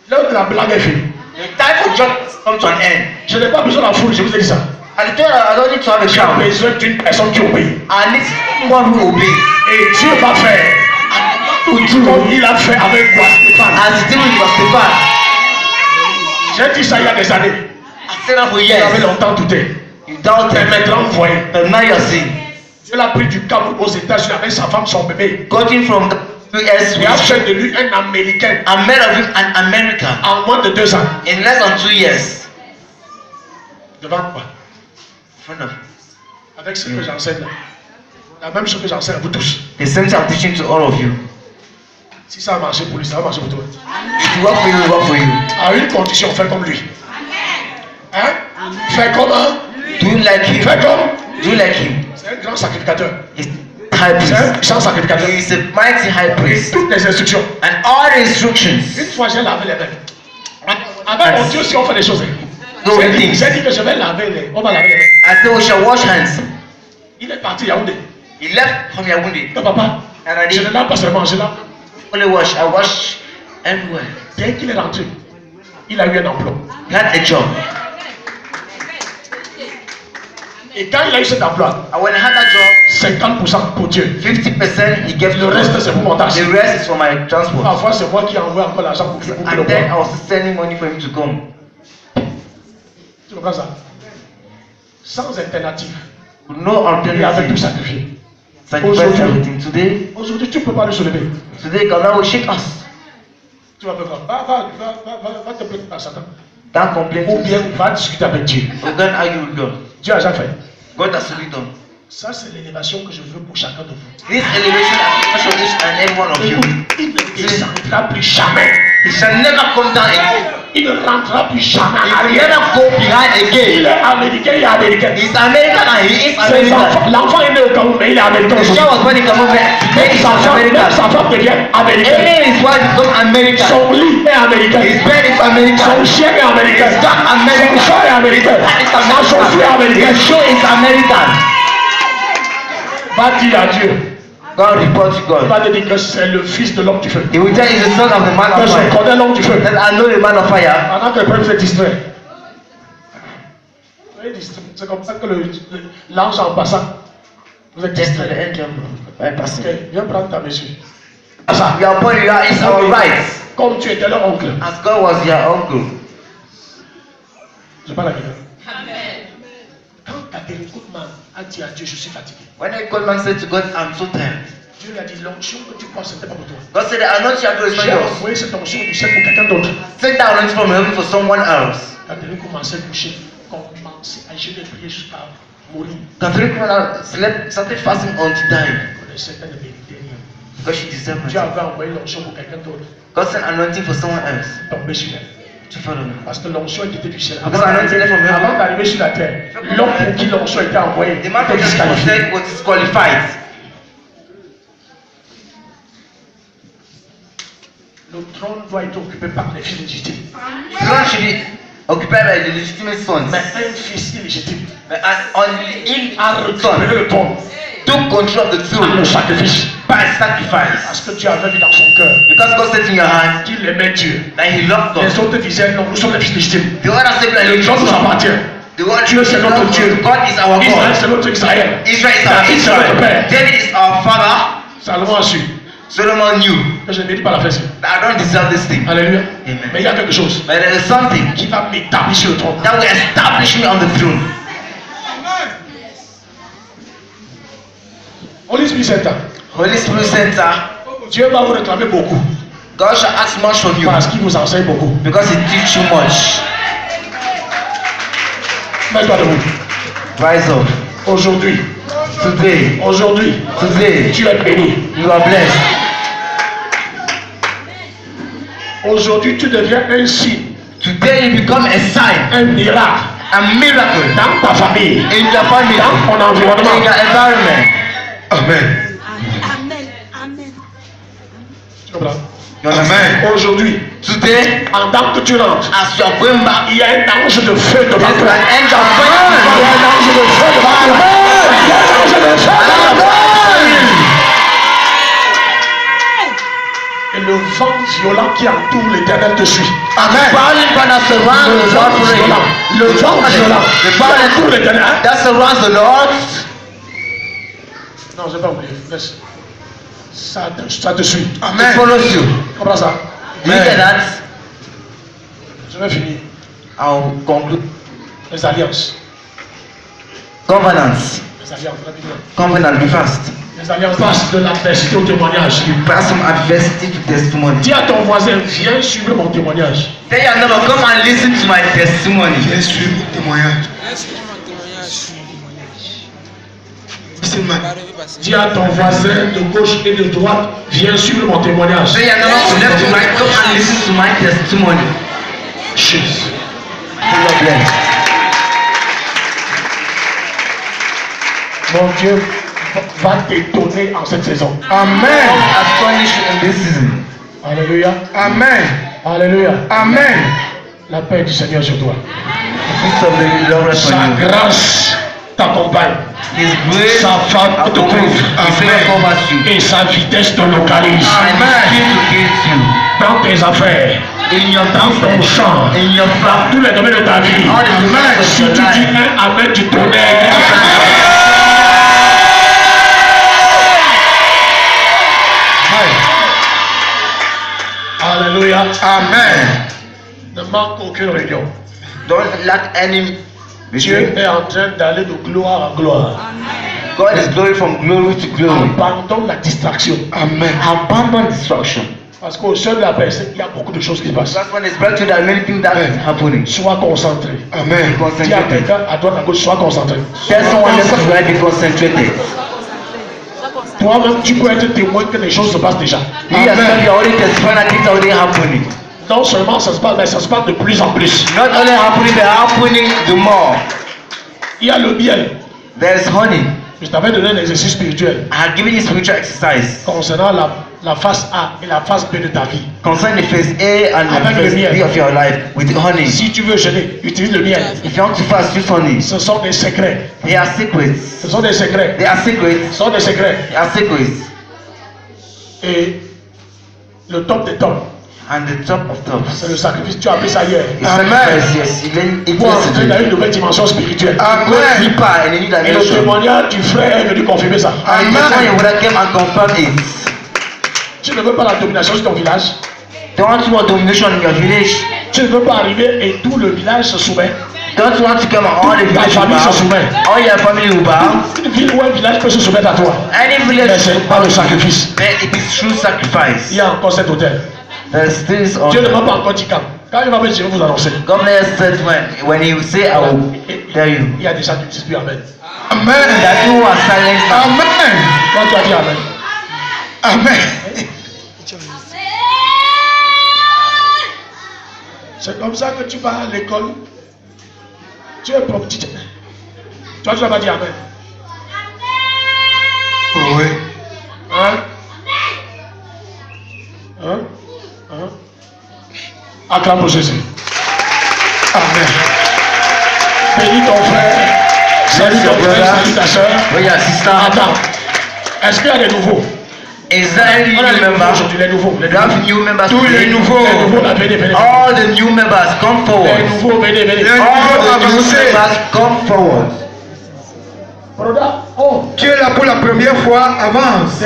Speaker 1: L'heure de la blague est finie.
Speaker 2: The time for joy come to an end.
Speaker 1: Je n'ai pas besoin de la foule, je vous ai dit ça.
Speaker 2: And the I don't need to have a
Speaker 1: J'ai
Speaker 2: crowd.
Speaker 1: besoin d'une personne qui obéit.
Speaker 2: I need someone who obeys.
Speaker 1: Et Dieu va faire. Comme il a fait avec moi, Stéphane.
Speaker 2: As he did with your Stephan.
Speaker 1: J'ai dit ça il y a des années.
Speaker 2: I said that for
Speaker 1: Il y avait
Speaker 2: years.
Speaker 1: longtemps douté.
Speaker 2: You doubted.
Speaker 1: Mais maintenant, vous voyez.
Speaker 2: But now you're seeing.
Speaker 1: Dieu l'a pris du Cameroun aux États-Unis avec sa femme, son bébé.
Speaker 2: Got him from the US.
Speaker 1: Il a fait de lui un Américain
Speaker 2: I made of him an American
Speaker 1: en moins de 2 ans.
Speaker 2: in less than 2 years.
Speaker 1: Devant quoi?
Speaker 2: In front of
Speaker 1: Avec ce que j'enseigne là. La même chose que j'enseigne à vous tous.
Speaker 2: the same thing I'm teaching to all of you.
Speaker 1: Si ça a marché pour lui, ça va marcher pour toi.
Speaker 2: If you work for you, it work for you.
Speaker 1: À une condition, fais comme lui. Hein? Fais comme un.
Speaker 2: Do you like him?
Speaker 1: Fais comme.
Speaker 2: Do you like him?
Speaker 1: C'est un grand sacrificateur.
Speaker 2: He's high
Speaker 1: C'est un
Speaker 2: priest.
Speaker 1: puissant sacrificateur.
Speaker 2: He's a mighty high
Speaker 1: Et
Speaker 2: priest.
Speaker 1: toutes les instructions.
Speaker 2: And all the instructions.
Speaker 1: Une fois, j'ai lavé les mains. Avec mon Dieu, si on fait des choses.
Speaker 2: No
Speaker 1: J'ai dit,
Speaker 2: things.
Speaker 1: j'ai dit que je vais laver les. On va laver les mains.
Speaker 2: I said we shall wash hands.
Speaker 1: Il est parti Yaoundé.
Speaker 2: He left from Yaoundé.
Speaker 1: Le papa,
Speaker 2: And I
Speaker 1: je ne
Speaker 2: did
Speaker 1: lave pas seulement, je lave.
Speaker 2: only wash. I wash everywhere.
Speaker 1: Dès qu'il est rentré, il a eu un emploi.
Speaker 2: He had a job.
Speaker 1: Et quand il a eu cet emploi,
Speaker 2: And when I had that job,
Speaker 1: 50% pour Dieu.
Speaker 2: 50% he gave
Speaker 1: Le
Speaker 2: to
Speaker 1: reste,
Speaker 2: us.
Speaker 1: c'est pour mon tâche.
Speaker 2: The rest is for my transport.
Speaker 1: Parfois, c'est moi qui envoie encore l'argent pour qu'il le
Speaker 2: And then I
Speaker 1: voie.
Speaker 2: was sending money for him to come.
Speaker 1: Tu comprends ça? Sans alternative.
Speaker 2: No
Speaker 1: Il avait tout
Speaker 2: alternative.
Speaker 1: sacrifié.
Speaker 2: Sacrifice
Speaker 1: Aujourd'hui.
Speaker 2: everything. Today,
Speaker 1: Aujourd'hui, tu ne peux pas le soulever.
Speaker 2: God will shake us.
Speaker 1: Tu vas faire quoi? Va te plaindre à Satan.
Speaker 2: Don't complain
Speaker 1: Ou
Speaker 2: to
Speaker 1: bien
Speaker 2: us.
Speaker 1: va discuter avec Dieu.
Speaker 2: We're going to argue with God.
Speaker 1: Dieu a déjà fait.
Speaker 2: God has already done.
Speaker 1: Ça, c'est l'élévation que je veux pour chacun de vous.
Speaker 2: This elevation is for each and every one of you.
Speaker 1: Il ne descendra plus jamais.
Speaker 2: He shall never come down again.
Speaker 1: Il ne rentrera plus jamais
Speaker 2: He
Speaker 1: en
Speaker 2: will
Speaker 1: arrière.
Speaker 2: never go behind
Speaker 1: Il
Speaker 2: again.
Speaker 1: est américain, il est américain.
Speaker 2: He's American and he is
Speaker 1: Ses enfants-
Speaker 2: American.
Speaker 1: L'enfant est né au Cameroun, mais il est américain
Speaker 2: The
Speaker 1: aujourd'hui.
Speaker 2: child was born in Cameroon, but
Speaker 1: Même
Speaker 2: he's
Speaker 1: sa femme
Speaker 2: American.
Speaker 1: devient américaine.
Speaker 2: Even his wife become American.
Speaker 1: Son lit est américain.
Speaker 2: His bed is
Speaker 1: Son
Speaker 2: American.
Speaker 1: chien est américain.
Speaker 2: His dog
Speaker 1: Son
Speaker 2: American.
Speaker 1: chat est américain. Sa chaussure est américaine.
Speaker 2: His shoe is American.
Speaker 1: Va dire à Dieu.
Speaker 2: God report to
Speaker 1: Il
Speaker 2: God.
Speaker 1: va te dire que c'est le fils de l'homme du feu.
Speaker 2: He will tell you the son of the man
Speaker 1: Que
Speaker 2: of
Speaker 1: je
Speaker 2: fire.
Speaker 1: connais l'homme du feu.
Speaker 2: That I know the man of fire.
Speaker 1: Pendant que le peuple se distrait. Vous êtes distrait. C'est comme ça que l'ange en passant. Vous êtes
Speaker 2: Just to the
Speaker 1: distrait.
Speaker 2: angel by passing.
Speaker 1: Ok, viens prendre ta mesure.
Speaker 2: We are born, it's our rights.
Speaker 1: Comme tu étais leur oncle.
Speaker 2: As God was your uncle.
Speaker 1: Je parle à quelqu'un. Quand Catherine Koutman a dit à Dieu, je suis fatigué.
Speaker 2: When a good man said to God, I'm so tired.
Speaker 1: Dieu lui a dit, l'onction que tu portes, c'était pas pour toi.
Speaker 2: God said, I know you are good, it's not
Speaker 1: J'ai
Speaker 2: yours.
Speaker 1: envoyé cette onction du ciel pour quelqu'un d'autre.
Speaker 2: Send that anointing from heaven for someone else.
Speaker 1: Catherine commençait à coucher, commençait à jeûner et prier jusqu'à mourir.
Speaker 2: Catherine Kumana started fasting until dying
Speaker 1: Elle essaie de méditer.
Speaker 2: because she deserved
Speaker 1: Dieu
Speaker 2: it.
Speaker 1: avait envoyé l'onction pour quelqu'un d'autre.
Speaker 2: God sent anointing for someone else
Speaker 1: Tombé sur elle.
Speaker 2: to follow me.
Speaker 1: Parce que l'onction était du ciel.
Speaker 2: Because anointing from heaven.
Speaker 1: Avant d'arriver sur la terre, l'homme pour qui l'onction était envoyée
Speaker 2: The man
Speaker 1: était
Speaker 2: who was
Speaker 1: disqualifié.
Speaker 2: said was disqualified.
Speaker 1: Le trône doit être occupé par les fils légitimes.
Speaker 2: The throne should be occupied by the legitimate sons.
Speaker 1: Mais un fils illégitime
Speaker 2: But as only
Speaker 1: a
Speaker 2: il son
Speaker 1: récupéré le trône
Speaker 2: took control of the
Speaker 1: par le
Speaker 2: throne
Speaker 1: sacrifice.
Speaker 2: by sacrifice.
Speaker 1: Parce que Dieu avait vu dans son cœur
Speaker 2: Because God said in your hand
Speaker 1: qu'il aimait Dieu.
Speaker 2: that he loved
Speaker 1: Les
Speaker 2: God.
Speaker 1: autres disaient non, nous sommes les fils légitimes.
Speaker 2: The other said that
Speaker 1: Le
Speaker 2: he
Speaker 1: trône nous appartient.
Speaker 2: The one
Speaker 1: Dieu c'est notre Dieu.
Speaker 2: God is our
Speaker 1: Israël
Speaker 2: God.
Speaker 1: c'est notre Israël.
Speaker 2: Israel is our
Speaker 1: David, c'est notre
Speaker 2: Israel.
Speaker 1: père.
Speaker 2: David is our father.
Speaker 1: Salomon a su
Speaker 2: Solomon knew
Speaker 1: que je ne mérite pas la fesse.
Speaker 2: that I don't deserve this thing.
Speaker 1: Alléluia.
Speaker 2: Amen.
Speaker 1: Mais il y a quelque chose
Speaker 2: But there is something
Speaker 1: qui va m'établir sur le trône.
Speaker 2: that will establish me on the throne.
Speaker 1: Holy Spirit Center.
Speaker 2: Holy Spirit Center,
Speaker 1: Dieu va vous réclamer beaucoup
Speaker 2: God shall ask much from you
Speaker 1: parce qu'il vous enseigne beaucoup.
Speaker 2: because he teach you much.
Speaker 1: Mets-toi debout.
Speaker 2: Rise up.
Speaker 1: Aujourd'hui,
Speaker 2: Today,
Speaker 1: tu es béni.
Speaker 2: you are blessed.
Speaker 1: Aujourd'hui, tu deviens un signe,
Speaker 2: Today you become a sign,
Speaker 1: un miracle
Speaker 2: a miracle
Speaker 1: dans ta famille,
Speaker 2: in your family,
Speaker 1: dans ton
Speaker 2: in
Speaker 1: environnement.
Speaker 2: your environment.
Speaker 1: Amen.
Speaker 5: Amen. Amen.
Speaker 1: Tu comprends?
Speaker 2: Amen.
Speaker 1: Aujourd'hui,
Speaker 2: Today,
Speaker 1: pendant que tu rentres,
Speaker 2: as you are going back,
Speaker 1: il y a un ange de feu devant
Speaker 2: there's
Speaker 1: toi.
Speaker 2: an angel
Speaker 1: Il y a
Speaker 2: fire.
Speaker 1: un ange de feu devant toi. Il y a un ange de feu devant toi. Et le vent violent qui entoure l'Éternel te suit.
Speaker 2: Amen. Violent banner surrounds
Speaker 1: Le
Speaker 2: the
Speaker 1: vent
Speaker 2: Lord.
Speaker 1: violent. Le vent violent.
Speaker 2: The
Speaker 1: qui entoure
Speaker 2: violent
Speaker 1: l'Éternel. Hein?
Speaker 2: that surrounds the Lord.
Speaker 1: Non, je n'ai pas oublié. Laisse. Ça te suit.
Speaker 2: It follows you.
Speaker 1: Comprends ça?
Speaker 2: Do you get that?
Speaker 1: Je vais finir.
Speaker 2: I'll conclude.
Speaker 1: Les alliances.
Speaker 2: Governance.
Speaker 1: Les
Speaker 2: Come and be fast.
Speaker 1: Les alliances passent de l'adversité au témoignage.
Speaker 2: You pass from adversity to testimony.
Speaker 1: Dis à ton voisin, viens suivre mon témoignage.
Speaker 2: Tell your neighbor, come and listen to my testimony.
Speaker 6: Viens suivre mon témoignage.
Speaker 1: Dis à ton voisin de gauche et de droite, viens suivre mon témoignage.
Speaker 2: Tell your neighbor to left to right, come and listen to my testimony.
Speaker 1: Jesus.
Speaker 2: God bless.
Speaker 1: Mon Dieu va t'étonner en cette saison.
Speaker 6: Amen.
Speaker 2: Astonish you in this season.
Speaker 1: Alléluia.
Speaker 6: Amen.
Speaker 1: Alléluia.
Speaker 6: Amen.
Speaker 1: La paix du Seigneur sur toi.
Speaker 2: Peace of the Lord rest
Speaker 1: Sa
Speaker 2: on you.
Speaker 1: grâce t'accompagne.
Speaker 2: His grace
Speaker 1: Sa femme te couvre.
Speaker 2: His favor covers you.
Speaker 1: Et sa vitesse te localise.
Speaker 2: And His speed locates you.
Speaker 1: Dans tes affaires.
Speaker 2: In your
Speaker 1: Dans ton
Speaker 2: business.
Speaker 1: champ.
Speaker 2: In your
Speaker 1: Dans
Speaker 2: family.
Speaker 1: tous les domaines de ta vie.
Speaker 2: All the domains of
Speaker 1: Si
Speaker 2: your
Speaker 1: tu dis
Speaker 2: life.
Speaker 1: un amen, tu tonnerres. Alléluia.
Speaker 6: Amen.
Speaker 1: Ne manque aucune réunion.
Speaker 2: Don't lack any
Speaker 1: Dieu
Speaker 2: vision.
Speaker 1: est en train d'aller de gloire en gloire.
Speaker 2: God is glory from glory to glory.
Speaker 1: Abandonne la distraction.
Speaker 6: Amen.
Speaker 2: Abandon destruction.
Speaker 1: Parce qu'au sein de la personne, il y a beaucoup de choses qui se passent.
Speaker 2: That's when it's breakthrough that many things that is happening.
Speaker 1: Sois concentré.
Speaker 6: Amen.
Speaker 1: Dis à
Speaker 2: Concentrated.
Speaker 1: quelqu'un à droite à gauche, sois concentré.
Speaker 2: Tell someone else to be concentrated.
Speaker 1: Toi-même, tu peux être témoin que les choses se passent déjà.
Speaker 2: You yourself, you're already testifying that things are already happening.
Speaker 1: Non seulement ça se passe, mais ça se passe de plus en plus.
Speaker 2: Not only happening, they're happening the more.
Speaker 1: Il y a le miel.
Speaker 2: There's honey.
Speaker 1: Je t'avais donné un exercice spirituel
Speaker 2: I have given you spiritual exercise
Speaker 1: concernant la face A et la face B de ta vie.
Speaker 2: concerning the phase A and the
Speaker 1: Avec le
Speaker 2: phase
Speaker 1: miel.
Speaker 2: B of your life with honey.
Speaker 1: Si tu veux jeûner, utilise le miel.
Speaker 2: If you want to fast, use honey.
Speaker 1: Ce sont des secrets.
Speaker 2: They are secrets.
Speaker 1: Ce sont des secrets.
Speaker 2: They are secrets.
Speaker 1: Ce sont des secrets.
Speaker 2: They are secrets.
Speaker 1: Et le top des tops,
Speaker 2: And the top of tops.
Speaker 1: c'est le sacrifice. Tu as appris ça hier.
Speaker 2: The sacrifice, yes. Even it
Speaker 1: Pour entrer dans
Speaker 2: yesterday.
Speaker 1: une nouvelle dimension spirituelle.
Speaker 2: Go
Speaker 6: Amen.
Speaker 2: deeper in a new
Speaker 1: Et le
Speaker 2: dimension.
Speaker 1: témoignage du frère est venu confirmer ça.
Speaker 2: And that's why you would have came and confirmed it.
Speaker 1: Tu ne veux pas la domination sur ton village.
Speaker 2: Don't you want domination in your village?
Speaker 1: Tu ne veux pas arriver et tout le village se soumet.
Speaker 2: Don't you want to come and all the village will
Speaker 1: famille se
Speaker 2: bow?
Speaker 1: soumet.
Speaker 2: All your family will bow?
Speaker 1: Une ville ou un village peut se soumettre à toi.
Speaker 2: Any
Speaker 1: Mais
Speaker 2: village
Speaker 1: c'est
Speaker 2: will
Speaker 1: pas
Speaker 2: bow.
Speaker 1: le sacrifice.
Speaker 2: But it is true sacrifice.
Speaker 1: Il y a encore cet hôtel.
Speaker 2: There's this on.
Speaker 1: Dieu ne m'a pas encore dit quand. Quand il va me dire, je vais vous annoncer.
Speaker 2: God said when he will say, I will tell you.
Speaker 1: Il y a des gens qui ne disent plus Amen.
Speaker 6: Amen.
Speaker 2: That you are silent.
Speaker 6: Amen.
Speaker 1: Quand tu as dit Amen.
Speaker 6: Amen.
Speaker 1: C'est comme ça que tu vas à l'école. Tu es propre. Toi, tu n'as pas dit Amen.
Speaker 6: Oui.
Speaker 1: Hein? Hein? Hein? Acclame pour Jésus.
Speaker 6: Amen.
Speaker 1: Bénis ton frère. Salut ton frère, salut ta soeur.
Speaker 2: Oh yeah, sister.
Speaker 1: Attends. Est-ce qu'il y a des nouveaux?
Speaker 2: Is there any
Speaker 1: On a
Speaker 2: new
Speaker 1: les nouveaux
Speaker 2: members?
Speaker 1: aujourd'hui, les nouveaux. Les
Speaker 2: Do you have new members?
Speaker 6: Tous les
Speaker 2: today?
Speaker 6: nouveaux.
Speaker 1: nouveaux, là, venez, venez.
Speaker 2: All the new members come forward.
Speaker 1: Les nouveaux, venez, venez.
Speaker 6: Les
Speaker 2: All the new
Speaker 6: avancés.
Speaker 2: members come forward.
Speaker 1: Broda, oh.
Speaker 6: Tu es là pour la première fois, avance.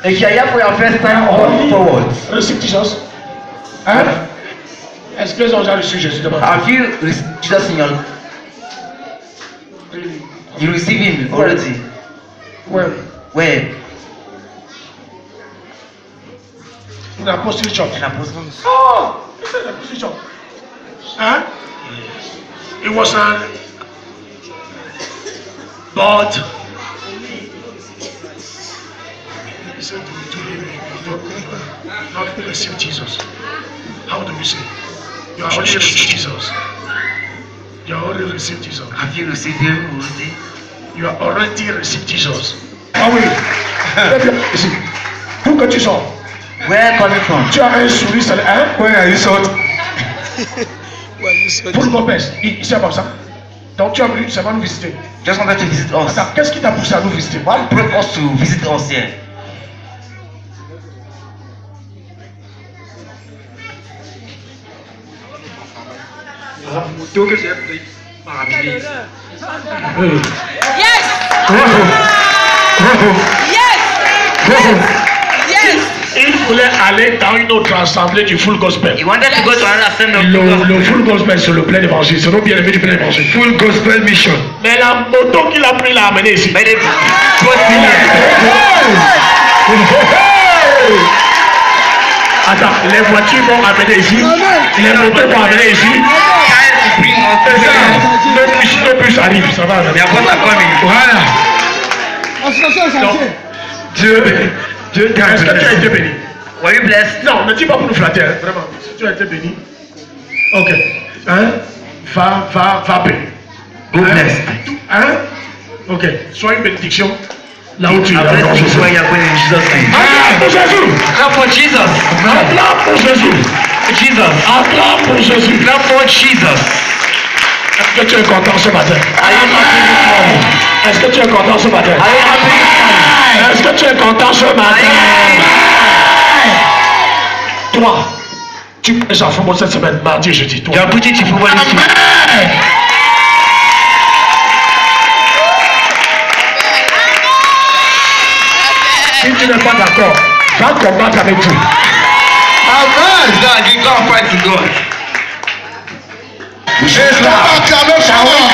Speaker 2: If you are here for your first time, come forward.
Speaker 1: Reçu Jesus. Hein? Est-ce qu'ils ont déjà reçu Jésus devant toi?
Speaker 2: Have you received Jesus in your life? You receive him already.
Speaker 1: Ouais.
Speaker 2: Where?
Speaker 1: In Apostle Church.
Speaker 2: In Apostle.
Speaker 1: Oh! It's an Apostle Church. Huh? It was an... But... He said to me, how do you receive Jesus? How do you say? You are already received Jesus. You are already received Jesus.
Speaker 2: Have you received him already?
Speaker 1: You are already received Jesus. Ah oui. Très bien. Ici. D'où que tu sors?
Speaker 2: Where coming from?
Speaker 1: Tu as un sourire, c'est hein?
Speaker 6: Where are you sorted?
Speaker 1: Pour le Lopez, ici comme ça. Donc tu as voulu seulement nous visiter.
Speaker 2: Just wanted to visit us.
Speaker 1: Attends, qu'est-ce qui t'a poussé à nous visiter?
Speaker 2: What brought us to visit us here?
Speaker 4: Moto que j'ai pris par l'église.
Speaker 5: Yes! Yes! Yes! Yes!
Speaker 1: voulait aller dans une autre assemblée du full gospel.
Speaker 4: He wanted to go to another assembly of the gospel.
Speaker 1: Le full gospel, c'est le plein évangile. C'est le bien aimé du plein évangile.
Speaker 6: Full gospel mission.
Speaker 1: Mais la moto qu'il a pris l'a amené ici.
Speaker 4: But they brought him here.
Speaker 1: Attends, les voitures vont amener ici. Les motos vont amener ici.
Speaker 4: Trying to bring us
Speaker 1: Le bus arrive, ça va.
Speaker 4: They are both are coming.
Speaker 6: Voilà.
Speaker 1: Donc,
Speaker 6: Dieu t'a
Speaker 1: est-ce que tu as été béni?
Speaker 4: Were you blessed?
Speaker 1: Non, ne dis pas pour nous flatter, hein, vraiment. Si tu as été béni, ok. Hein? Va béni.
Speaker 4: Go blessed.
Speaker 1: Hein? Ok. Sois une bénédiction là où tu es.
Speaker 4: I bless you where you are going in Jesus' name.
Speaker 1: Acclame pour Jésus!
Speaker 4: Clap for Jesus.
Speaker 1: Acclame pour Jésus!
Speaker 4: Jesus.
Speaker 1: Acclame pour Jésus!
Speaker 4: Clap for Jesus.
Speaker 1: Est-ce que tu es content ce matin?
Speaker 4: Are you happy this morning?
Speaker 1: Est-ce que tu es content ce matin?
Speaker 4: Are you happy this morning?
Speaker 1: Est-ce que tu es content ce matin? Toi, tu prêches à Foumbo cette semaine, mardi et jeudi. Toi.
Speaker 4: You are preaching to people this week.
Speaker 1: Si tu n'es pas d'accord, va combattre avec Dieu.
Speaker 6: Amen.
Speaker 4: God, you can't fight to God.
Speaker 6: Est-ce qu'on va acclamer fort?